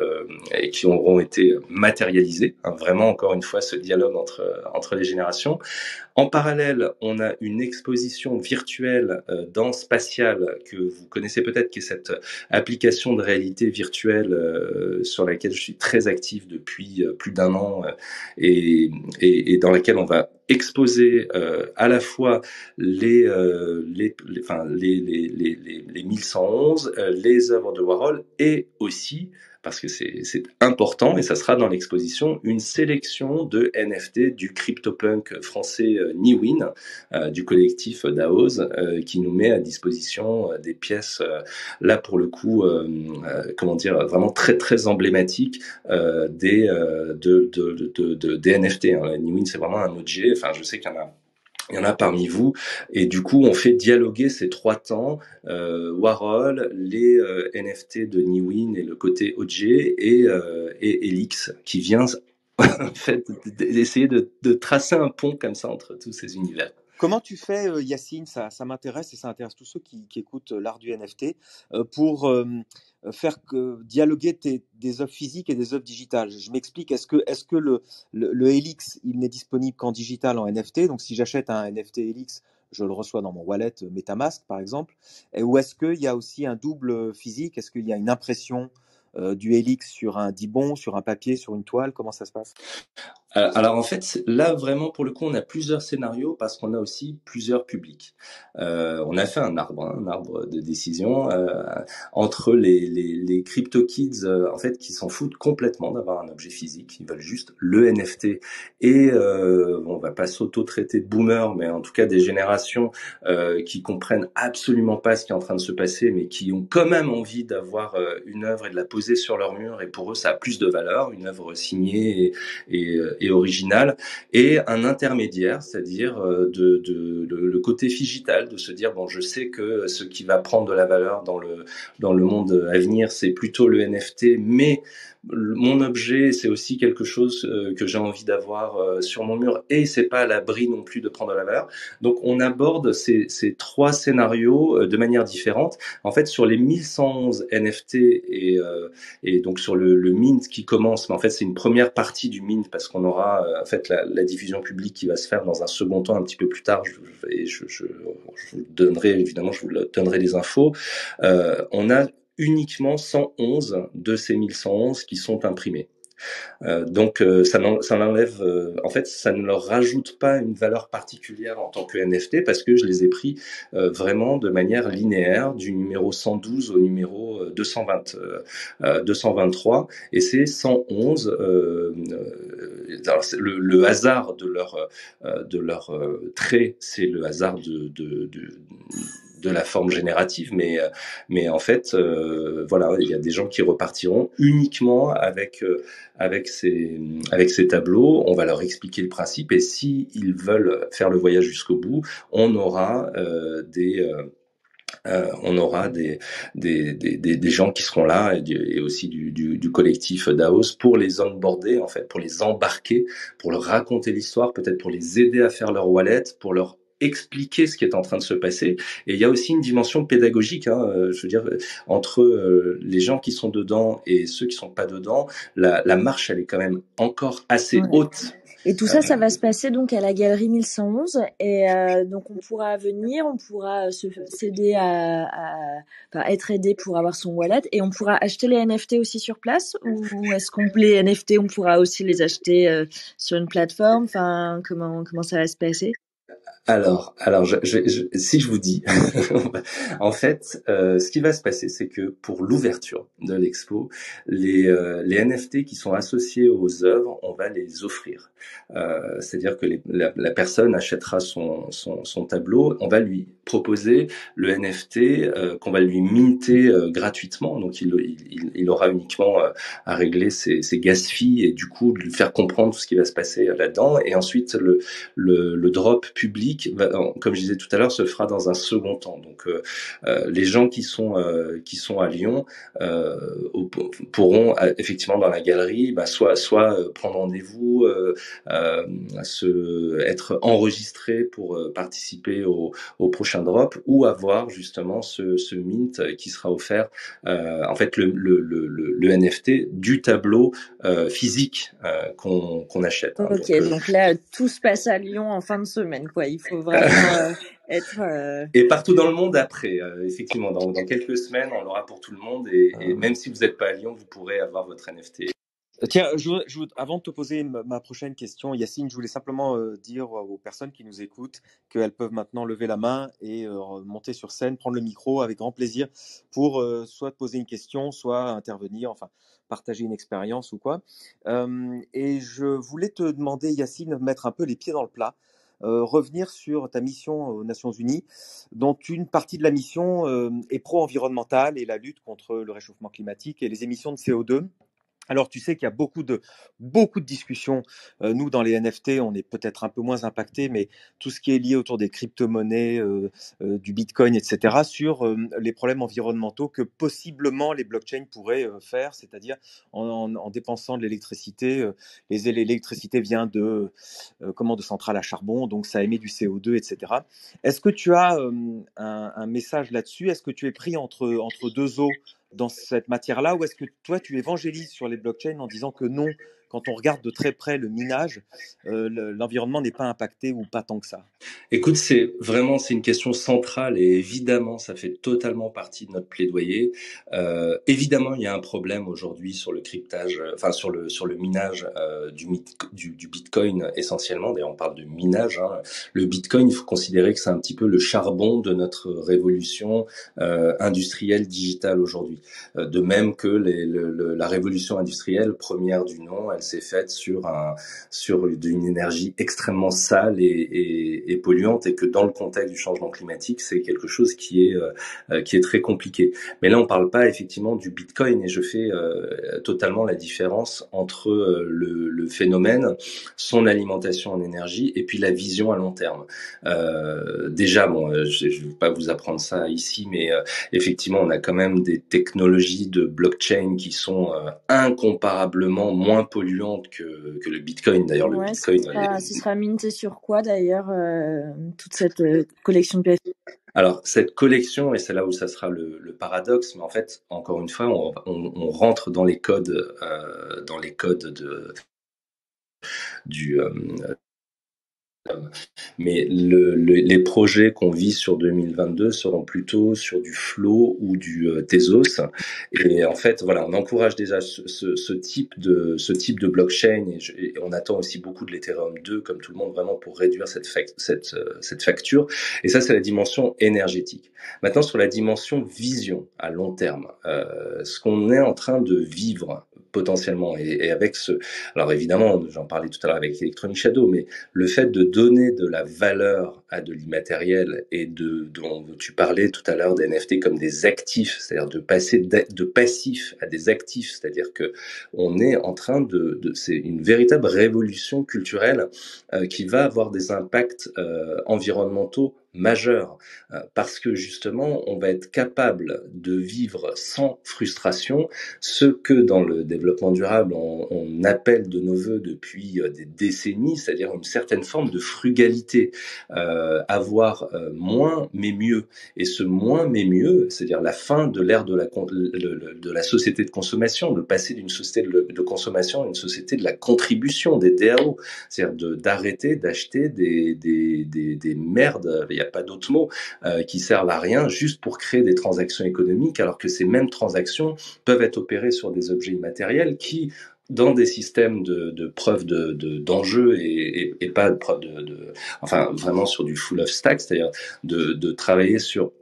et qui auront été matérialisés. Hein, vraiment, encore une fois, ce dialogue entre les générations. En parallèle, on a une exposition virtuelle dans Spatial que vous connaissez peut-être, qui est cette application de réalité virtuelle sur laquelle je suis très actif depuis plus d'1 an et dans laquelle on va exposer à la fois les 1111, les œuvres de Warhol, et aussi, parce que c'est important, et ça sera dans l'exposition, une sélection de NFT du CryptoPunk français Niwin, du collectif DAOS, qui nous met à disposition des pièces, là pour le coup, vraiment très très emblématiques des NFT. Hein. Niwin, c'est vraiment un objet. Enfin, je sais qu'il y en a parmi vous, et du coup on fait dialoguer ces 3 temps, Warhol, les NFT de Niwin et le côté OG, et Helix, qui vient en fait d'essayer de tracer un pont comme ça entre tous ces univers. Comment tu fais, Yacine, ça m'intéresse et ça intéresse tous ceux qui écoutent l'art du NFT, pour faire dialoguer des œuvres physiques et des œuvres digitales. Je m'explique, est-ce que le Helix, il n'est disponible qu'en digital, en NFT? Donc si j'achète un NFT Helix, je le reçois dans mon wallet MetaMask, par exemple. Ou est-ce qu'il y a aussi un double physique? Est-ce qu'il y a une impression du Helix sur un Dibond, sur un papier, sur une toile? Comment ça se passe? Alors en fait, là vraiment pour le coup, on a plusieurs scénarios parce qu'on a aussi plusieurs publics. On a fait un arbre de décision entre les crypto kids en fait, qui s'en foutent complètement d'avoir un objet physique, ils veulent juste le NFT, et on va pas s'auto-traiter de boomer, mais en tout cas des générations qui comprennent absolument pas ce qui est en train de se passer, mais qui ont quand même envie d'avoir une œuvre et de la poser sur leur mur, et pour eux ça a plus de valeur, une œuvre signée et original, et un intermédiaire, c'est-à-dire le côté figital, de se dire bon, je sais que ce qui va prendre de la valeur dans le monde à venir, c'est plutôt le NFT, mais mon objet, c'est aussi quelque chose que j'ai envie d'avoir sur mon mur, et c'est pas à l'abri non plus de prendre de la valeur. Donc on aborde ces 3 scénarios de manière différente. En fait, sur les 1111 NFT et donc sur le mint qui commence, mais en fait c'est une première partie du mint, parce qu'on aura en fait la diffusion publique qui va se faire dans un second temps un petit peu plus tard. Je vous donnerai, évidemment, je vous donnerai les infos. On a uniquement 111 de ces 1111 qui sont imprimés. Donc ça n'enlève, en fait, ça ne leur rajoute pas une valeur particulière en tant que NFT parce que je les ai pris vraiment de manière linéaire du numéro 112 au numéro 223 et c'est 111. Alors le hasard de leur trait, c'est le hasard de la forme générative, mais en fait, voilà, il y a des gens qui repartiront uniquement avec ces tableaux. On va leur expliquer le principe et si ils veulent faire le voyage jusqu'au bout, on aura des gens qui seront là et aussi du collectif DAOS pour les onboarder, en fait, pour les embarquer, pour leur raconter l'histoire, peut-être pour les aider à faire leur wallet, pour leur expliquer ce qui est en train de se passer. Et il y a aussi une dimension pédagogique, je veux dire, entre les gens qui sont dedans et ceux qui sont pas dedans, la marche, elle est quand même encore assez haute. Et tout ça, ça va se passer donc à la galerie 1111 et donc on pourra venir, on pourra s'aider enfin, être aidé pour avoir son wallet et on pourra acheter les NFT aussi sur place ou est-ce qu'on les NFT on pourra aussi les acheter sur une plateforme, enfin comment ça va se passer? Alors, si je vous dis, en fait, ce qui va se passer, c'est que pour l'ouverture de l'expo, les NFT qui sont associés aux œuvres, on va les offrir. C'est-à-dire que la personne achètera son tableau, on va lui proposer le NFT qu'on va lui minter gratuitement. Donc, il aura uniquement à régler ses gas fees et du coup lui faire comprendre ce qui va se passer là-dedans. Et ensuite, le drop public, comme je disais tout à l'heure, se fera dans un second temps. Donc les gens qui sont à Lyon pourront effectivement dans la galerie soit prendre rendez-vous, être enregistrés pour participer au prochain drop ou avoir justement ce mint qui sera offert, en fait le NFT du tableau physique qu'on achète. Ok, donc là tout se passe à Lyon en fin de semaine, quoi. Il faut vraiment être. Et partout dans le monde après, effectivement, dans quelques semaines, on l'aura pour tout le monde et même si vous n'êtes pas à Lyon, vous pourrez avoir votre NFT. Tiens, avant de te poser ma prochaine question, Yacine, je voulais simplement dire aux personnes qui nous écoutent qu'elles peuvent maintenant lever la main et monter sur scène, prendre le micro avec grand plaisir pour soit te poser une question, soit intervenir, enfin partager une expérience ou quoi. Et je voulais te demander, Yacine, de mettre un peu les pieds dans le plat. Revenir sur ta mission aux Nations Unies, dont une partie de la mission est pro-environnementale et la lutte contre le réchauffement climatique et les émissions de CO2. Alors, tu sais qu'il y a beaucoup de discussions. Nous, dans les NFT, on est peut-être un peu moins impactés, mais tout ce qui est lié autour des crypto-monnaies, du Bitcoin, etc., sur les problèmes environnementaux que possiblement les blockchains pourraient faire, c'est-à-dire en dépensant de l'électricité. L'électricité vient de centrales à charbon, donc ça émet du CO2, etc. Est-ce que tu as un message là-dessus? Est-ce que tu es pris entre deux eaux dans cette matière-là, ou est-ce que toi, tu évangélises sur les blockchains en disant que non, quand on regarde de très près le minage, l'environnement n'est pas impacté ou pas tant que ça? Écoute, c'est une question centrale et évidemment, ça fait totalement partie de notre plaidoyer. Évidemment, il y a un problème aujourd'hui sur le cryptage, enfin sur le minage du Bitcoin essentiellement. D'ailleurs, on parle de minage. Le Bitcoin, il faut considérer que c'est un petit peu le charbon de notre révolution industrielle digitale aujourd'hui. De même que la révolution industrielle première du nom, elle s'est faite sur une énergie extrêmement sale et polluante, et que dans le contexte du changement climatique, c'est quelque chose qui est très compliqué. Mais là, on parle pas effectivement du Bitcoin, et je fais totalement la différence entre le phénomène, son alimentation en énergie, et puis la vision à long terme. Déjà, je vais pas vous apprendre ça ici, mais effectivement, on a quand même des technologies de blockchain qui sont incomparablement moins polluantes que le Bitcoin. D'ailleurs, le Bitcoin... Ce sera minté sur quoi, d'ailleurs, toute cette collection de PFP? Alors, cette collection, et c'est là où ça sera le paradoxe, mais en fait, encore une fois, on rentre dans les codes du Mais les projets qu'on vise sur 2022 seront plutôt sur du Flow ou du Tezos. Et en fait, voilà, on encourage déjà ce type de blockchain et on attend aussi beaucoup de l'Ethereum 2, comme tout le monde, vraiment pour réduire cette facture. Et ça, c'est la dimension énergétique. Maintenant, sur la dimension vision à long terme, ce qu'on est en train de vivre potentiellement et avec alors évidemment, j'en parlais tout à l'heure avec Electronic Shadow, mais le fait de donner de la valeur à de l'immatériel et dont tu parlais tout à l'heure des NFT comme des actifs, c'est-à-dire de passer de passifs à des actifs, c'est-à-dire que on est en train c'est une véritable révolution culturelle qui va avoir des impacts environnementaux majeurs parce que justement on va être capable de vivre sans frustration ce que dans le développement durable on appelle de nos voeux depuis des décennies, c'est-à-dire une certaine forme de frugalité, avoir moins mais mieux. Et ce moins mais mieux, c'est-à-dire la fin de l'ère de la société de consommation, de passer d'une société de consommation à une société de la contribution, des DAO, c'est-à-dire d'arrêter d'acheter des merdes, il n'y a pas d'autre mot, qui servent à rien juste pour créer des transactions économiques, alors que ces mêmes transactions peuvent être opérées sur des objets immatériels qui, dans des systèmes de preuve d'enjeu et pas de preuve enfin vraiment sur du full of stack, c'est-à-dire de travailler sur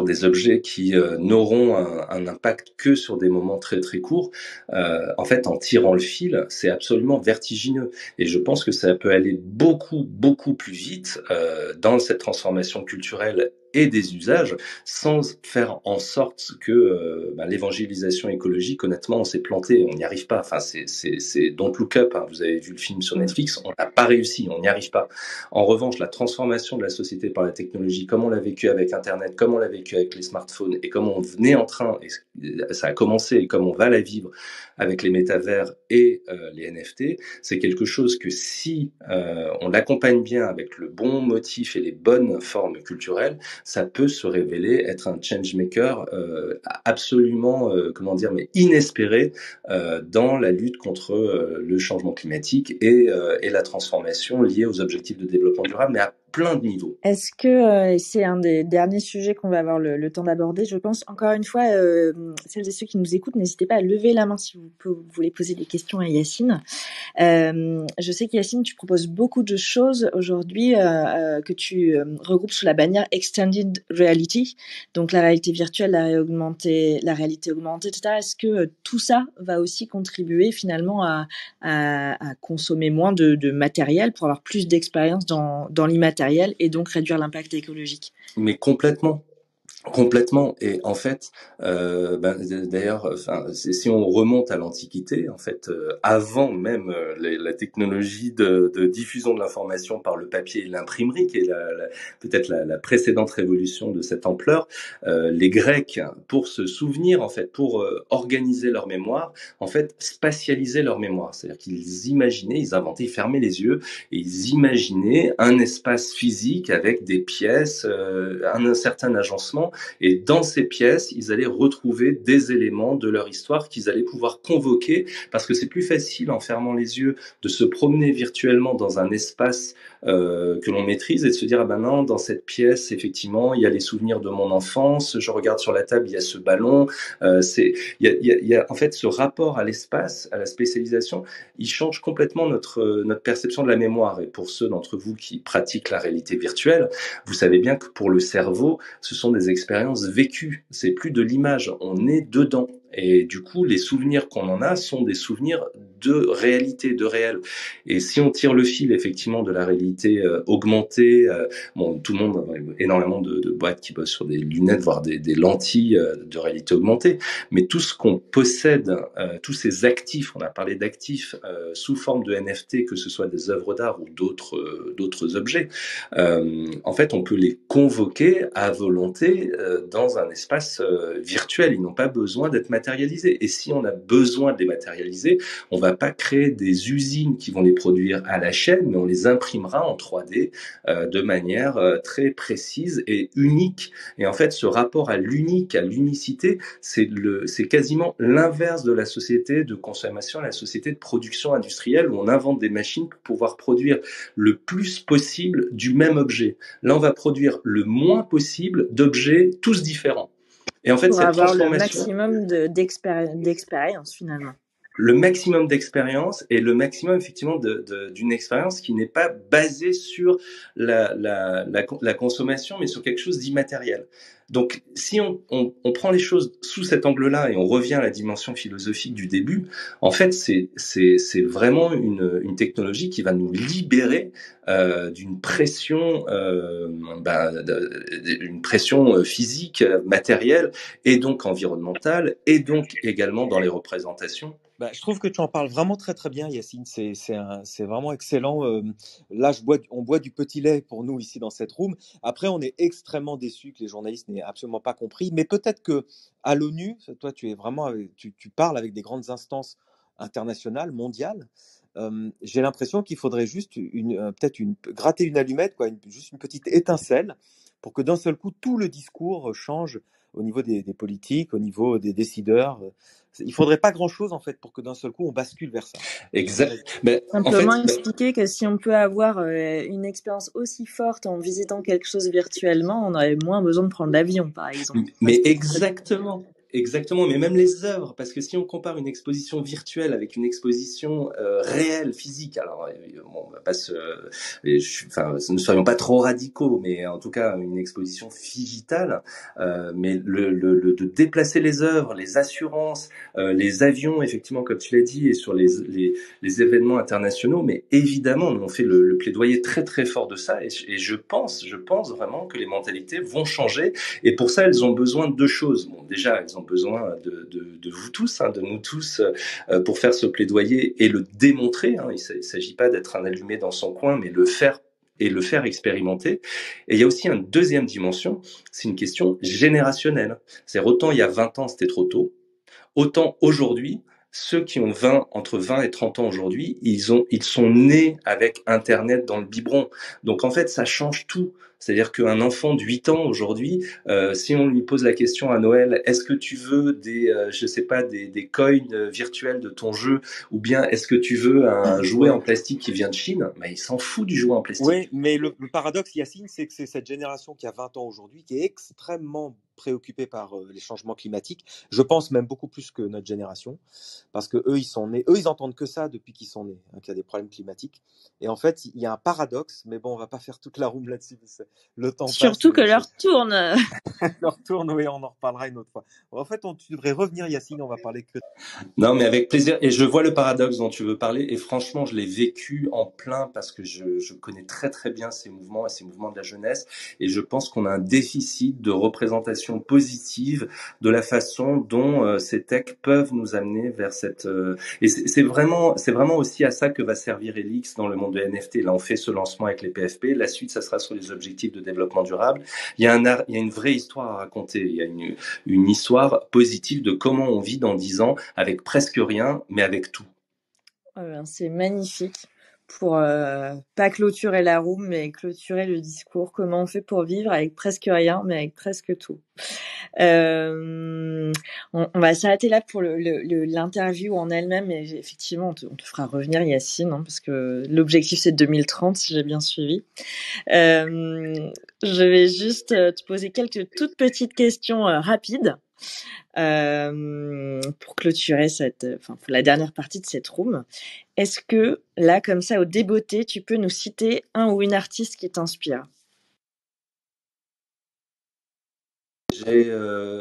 des objets qui n'auront un impact que sur des moments très très courts, en fait en tirant le fil, c'est absolument vertigineux. Et je pense que ça peut aller beaucoup plus vite dans cette transformation culturelle et des usages, sans faire en sorte que l'évangélisation écologique, honnêtement, on s'est planté, on n'y arrive pas. Enfin, c'est Don't Look Up, hein, vous avez vu le film sur Netflix, on n'a pas réussi, on n'y arrive pas. En revanche, la transformation de la société par la technologie, comme on l'a vécu avec Internet, comme on l'a vécu avec les smartphones, et comme on venait en train, et ça a commencé, et comme on va la vivre avec les métavers et les NFT, c'est quelque chose que si on l'accompagne bien avec le bon motif et les bonnes formes culturelles, ça peut se révéler être un changemaker absolument, mais inespéré dans la lutte contre le changement climatique et la transformation liée aux objectifs de développement durable, mais à plein de niveaux. Est-ce que c'est un des derniers sujets qu'on va avoir le temps d'aborder, je pense. Encore une fois, celles et ceux qui nous écoutent, n'hésitez pas à lever la main si vous voulez poser des questions à Yacine. Je sais qu'Yacine, tu proposes beaucoup de choses aujourd'hui que tu regroupes sous la bannière Extended Reality, donc la réalité virtuelle, la réalité augmentée, etc. Est-ce que tout ça va aussi contribuer finalement à consommer moins de matériel pour avoir plus d'expérience dans l'immatériel et donc réduire l'impact écologique? Mais complètement. Et en fait, d'ailleurs, si on remonte à l'Antiquité, en fait, avant même la technologie de diffusion de l'information par le papier et l'imprimerie, qui est peut-être la précédente révolution de cette ampleur, les Grecs, pour se souvenir, en fait, pour organiser leur mémoire, en fait, spatialiser leur mémoire, c'est-à-dire qu'ils imaginaient, ils inventaient, ils fermaient les yeux et ils imaginaient un espace physique avec des pièces, un certain agencement. Et dans ces pièces, ils allaient retrouver des éléments de leur histoire qu'ils allaient pouvoir convoquer, parce que c'est plus facile en fermant les yeux de se promener virtuellement dans un espace que l'on maîtrise et de se dire non, dans cette pièce, effectivement, il y a les souvenirs de mon enfance, je regarde sur la table, il y a ce ballon. Il y a en fait ce rapport à l'espace, à la spécialisation, il change complètement notre perception de la mémoire. Et pour ceux d'entre vous qui pratiquent la réalité virtuelle, vous savez bien que pour le cerveau, ce sont des expériences vécues. C'est plus de l'image, on est dedans. Et du coup, les souvenirs qu'on en a sont des souvenirs de réalité, de réel. Et si on tire le fil effectivement de la réalité augmentée, tout le monde, énormément de boîtes qui bossent sur des lunettes, voire des lentilles de réalité augmentée, mais tout ce qu'on possède, tous ces actifs, on a parlé d'actifs sous forme de NFT, que ce soit des œuvres d'art ou d'autres objets, en fait, on peut les convoquer à volonté dans un espace virtuel. Ils n'ont pas besoin d'être matérialisés. Et si on a besoin de les matérialiser, on va va pas créer des usines qui vont les produire à la chaîne, mais on les imprimera en 3D de manière très précise et unique. Et en fait, ce rapport à l'unique, à l'unicité, c'est quasiment l'inverse de la société de consommation, la société de production industrielle où on invente des machines pour pouvoir produire le plus possible du même objet. Là, on va produire le moins possible d'objets tous différents. Et en fait, pour cette avoir le transformation, maximum d'expérience finalement. le maximum d'expérience et le maximum effectivement d'une expérience qui n'est pas basée sur la consommation, mais sur quelque chose d'immatériel. Donc, si on prend les choses sous cet angle-là et on revient à la dimension philosophique du début, en fait, c'est vraiment une technologie qui va nous libérer d'une pression, une pression physique, matérielle, et donc environnementale, et donc également dans les représentations. Je trouve que tu en parles vraiment très très bien, Yacine. C'est vraiment excellent. Là, on boit du petit lait pour nous ici dans cette room. Après, on est extrêmement déçus que les journalistes n'aient absolument pas compris. Mais peut-être que à l'ONU, toi, tu parles avec des grandes instances internationales, mondiales. J'ai l'impression qu'il faudrait juste gratter une allumette, juste une petite étincelle, pour que d'un seul coup tout le discours change au niveau des politiques, au niveau des décideurs. Il faudrait pas grand-chose en fait pour que d'un seul coup on bascule vers ça. Exact. Simplement expliquer que si on peut avoir une expérience aussi forte en visitant quelque chose virtuellement, on aurait moins besoin de prendre l'avion, par exemple. Mais exactement. Exactement, mais même les œuvres, parce que si on compare une exposition virtuelle avec une exposition réelle, physique, alors bon, on va pas ne soyons pas trop radicaux, mais en tout cas une exposition digitale, mais de déplacer les œuvres, les assurances, les avions, effectivement, comme tu l'as dit, et sur les événements internationaux, mais évidemment, on fait le plaidoyer très très fort de ça, et je pense vraiment que les mentalités vont changer, et pour ça, elles ont besoin de deux choses. Bon, déjà, elles ont besoin de vous tous, de nous tous, pour faire ce plaidoyer et le démontrer. Il ne s'agit pas d'être un allumé dans son coin, mais le faire expérimenter. Et il y a aussi une deuxième dimension, c'est une question générationnelle. C'est-à-dire, autant il y a 20 ans, c'était trop tôt, autant aujourd'hui, ceux qui ont entre 20 et 30 ans aujourd'hui, ils sont nés avec Internet dans le biberon. Donc en fait, ça change tout. C'est-à-dire qu'un enfant de 8 ans aujourd'hui, si on lui pose la question à Noël, est-ce que tu veux des coins virtuels de ton jeu, ou bien est-ce que tu veux un jouet en plastique qui vient de Chine, il s'en fout du jouet en plastique. Oui, mais le paradoxe, Yacine, c'est que c'est cette génération qui a 20 ans aujourd'hui qui est extrêmement préoccupés par les changements climatiques. Je pense même beaucoup plus que notre génération, parce que eux, ils sont nés, ils entendent que ça depuis qu'ils sont nés, qu'il y a des problèmes climatiques. Et en fait, il y a un paradoxe, mais bon, on va pas faire toute la room là-dessus. Le temps passe. Surtout que l'heure tourne. L'heure tourne, oui, on en reparlera une autre fois. En fait, tu devrais revenir, Yacine, on va parler que... Non, mais avec plaisir. Et je vois le paradoxe dont tu veux parler. Et franchement, je l'ai vécu en plein parce que je connais très très bien ces mouvements de la jeunesse. Et je pense qu'on a un déficit de représentation positive de la façon dont ces techs peuvent nous amener vers cette... Et c'est vraiment aussi à ça que va servir Helix dans le monde des NFT. Là, on fait ce lancement avec les PFP. La suite, ça sera sur les objectifs de développement durable. Il y a une vraie histoire à raconter. Il y a une histoire positive de comment on vit dans 10 ans avec presque rien, mais avec tout. C'est magnifique. Pour pas clôturer la room, mais clôturer le discours. Comment on fait pour vivre avec presque rien, mais avec presque tout. On va s'arrêter là pour l'interview en elle-même, et effectivement, on te fera revenir, Yacine, parce que l'objectif c'est 2030, si j'ai bien suivi. Je vais juste te poser quelques toutes petites questions rapides. Pour clôturer pour la dernière partie de cette room. Est-ce que, là, comme ça, au débeauté, tu peux nous citer un ou une artiste qui t'inspire ?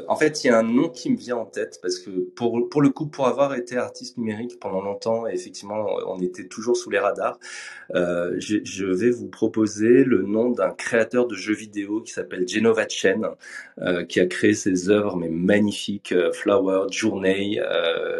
En fait, il y a un nom qui me vient en tête parce que pour le coup, pour avoir été artiste numérique pendant longtemps, et effectivement, on était toujours sous les radars. Je vais vous proposer le nom d'un créateur de jeux vidéo qui s'appelle Genova Chen, qui a créé ses œuvres mais magnifiques, Flower, Journey,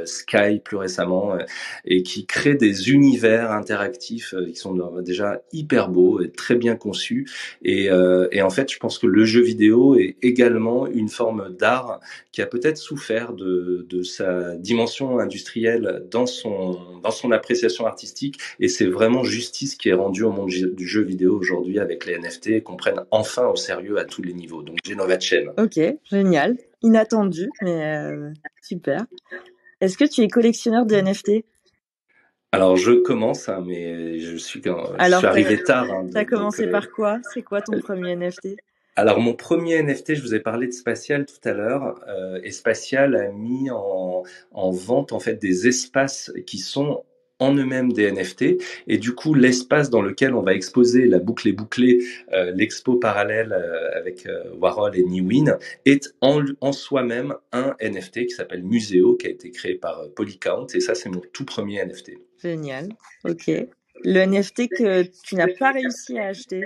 Sky plus récemment, et qui crée des univers interactifs qui sont déjà hyper beaux et très bien conçus. Et en fait, je pense que le jeu vidéo est également effectivement une forme d'art qui a peut-être souffert de sa dimension industrielle dans son appréciation artistique, et c'est vraiment justice qui est rendue au monde du jeu vidéo aujourd'hui avec les NFT, qu'on prenne enfin au sérieux à tous les niveaux. Donc Genova Chen. Ok, génial. Inattendu, mais super. Est-ce que tu es collectionneur de NFT? Alors je commence, hein, mais je suis Alors, arrivé tard. Hein, t'as commencé par quoi? C'est quoi ton premier NFT? Alors mon premier NFT, je vous ai parlé de Spatial tout à l'heure, et Spatial a mis en vente en fait des espaces qui sont en eux-mêmes des NFT, et du coup l'espace dans lequel on va exposer la boucle est bouclée, l'expo parallèle avec Warhol et Newin, est en soi-même un NFT qui s'appelle Museo, qui a été créé par Polycount, et ça c'est mon tout premier NFT. Génial, ok. Le NFT que tu n'as pas réussi à acheter?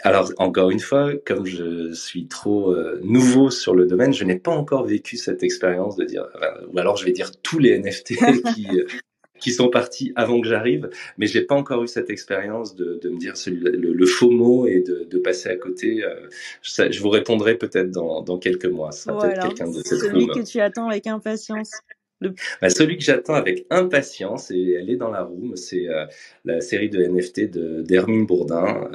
Alors, encore une fois, comme je suis trop nouveau sur le domaine, je n'ai pas encore vécu cette expérience de dire, ou alors je vais dire tous les NFT qui sont partis avant que j'arrive, mais j'ai pas encore eu cette expérience de me dire le faux mot et de passer à côté. Je vous répondrai peut-être dans quelques mois. Ça sera peut-être quelqu'un de cette celui room. que tu attends avec impatience. Celui que j'attends avec impatience, et elle est dans la room, c'est la série de NFT d'Hermine Bourdin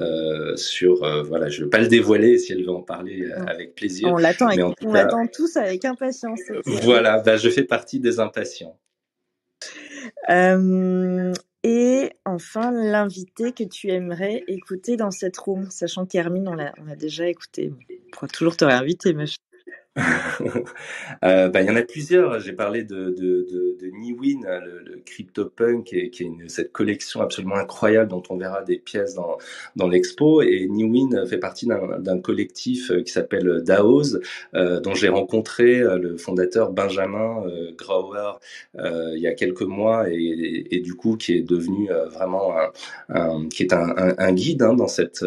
sur voilà, je vais pas le dévoiler, si elle veut en parler avec plaisir. On l'attend tous avec impatience. Voilà, je fais partie des impatients. Et enfin, l'invité que tu aimerais écouter dans cette room, sachant qu'Hermine, on l'a déjà écouté. On pourra toujours te réinviter, mais Il y en a plusieurs. J'ai parlé de Niwin, le CryptoPunk, qui est cette collection absolument incroyable dont on verra des pièces dans l'expo. Et Niwin fait partie d'un collectif qui s'appelle DAOs, dont j'ai rencontré le fondateur Benjamin Grauer il y a quelques mois, et du coup qui est devenu vraiment qui est un guide dans cette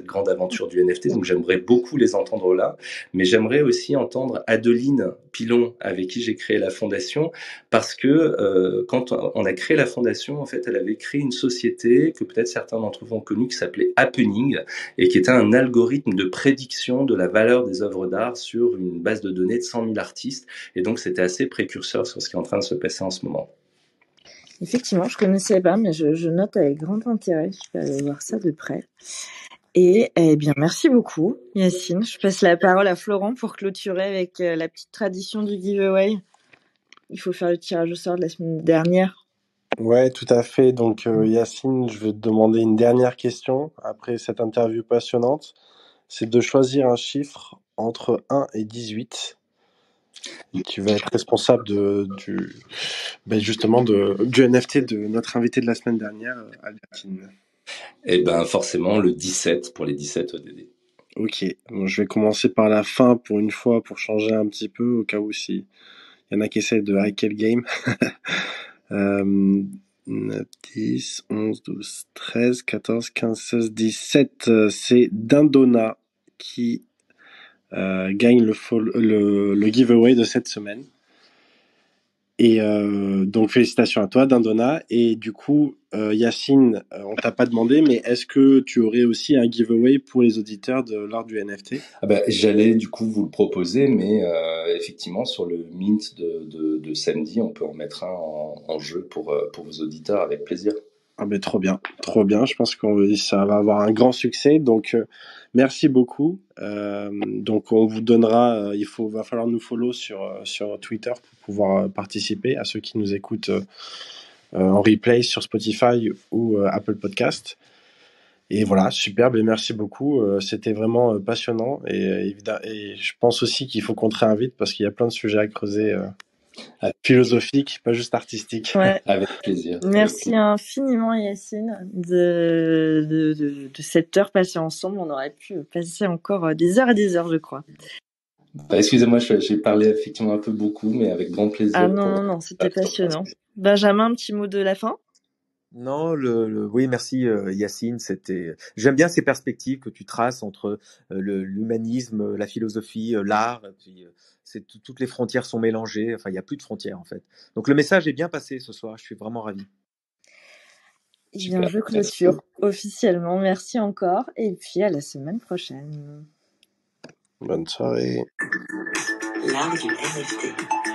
grande aventure du NFT. Donc j'aimerais beaucoup les entendre là, mais j'aimerais aussi entendre Adeline Pilon, avec qui j'ai créé la fondation, parce que quand on a créé la fondation, en fait, elle avait créé une société que peut-être certains d'entre vous ont connue, qui s'appelait Happening, et qui était un algorithme de prédiction de la valeur des œuvres d'art sur une base de données de 100 000 artistes, et donc c'était assez précurseur sur ce qui est en train de se passer en ce moment. Effectivement, je connaissais pas, mais je note avec grand intérêt. Je vais aller voir ça de près. Et eh bien, merci beaucoup, Yacine. Je passe la parole à Florent pour clôturer avec la petite tradition du giveaway. Il faut faire le tirage au sort de la semaine dernière. Ouais, tout à fait. Donc, Yacine, je vais te demander une dernière question après cette interview passionnante. C'est de choisir un chiffre entre 1 et 18. Et tu vas être responsable justement du NFT de notre invité de la semaine dernière, Albertine. Et forcément le 17 pour les 17 ODD. Ok, bon, je vais commencer par la fin pour une fois, pour changer un petit peu, au cas où il y en a qui essaient de hacker le game. 9, 10, 11, 12, 13, 14, 15, 16, 17. C'est Dindona qui gagne le giveaway de cette semaine. Et donc félicitations à toi, Dindona. Et du coup, Yacine, on t'a pas demandé, mais est-ce que tu aurais aussi un giveaway pour les auditeurs de l'art du NFT? J'allais du coup vous le proposer, mais effectivement sur le mint de samedi, on peut en mettre un en jeu pour vos auditeurs avec plaisir. Ah ben trop bien, trop bien. Je pense que ça va avoir un grand succès. Donc merci beaucoup. Donc on vous donnera. Va falloir nous follow sur Twitter pour pouvoir participer, à ceux qui nous écoutent en replay sur Spotify ou Apple Podcast. Et voilà, superbe et merci beaucoup. C'était vraiment passionnant et je pense aussi qu'il faut qu'on te réinvite parce qu'il y a plein de sujets à creuser. Philosophique, pas juste artistique. Ouais. Avec plaisir. Merci infiniment, Yacine, de cette heure passée ensemble. On aurait pu passer encore des heures et des heures, je crois. Excusez-moi, j'ai parlé effectivement un peu beaucoup, mais avec grand plaisir. Ah non, c'était passionnant. Benjamin, un petit mot de la fin? Non, oui, merci Yacine. J'aime bien ces perspectives que tu traces entre l'humanisme, la philosophie, l'art. Puis toutes les frontières sont mélangées. Enfin, il n'y a plus de frontières en fait. Donc le message est bien passé ce soir. Je suis vraiment ravi. Eh bien, je clôture officiellement. Merci encore, et puis à la semaine prochaine. Bonne soirée. L'art du NFT.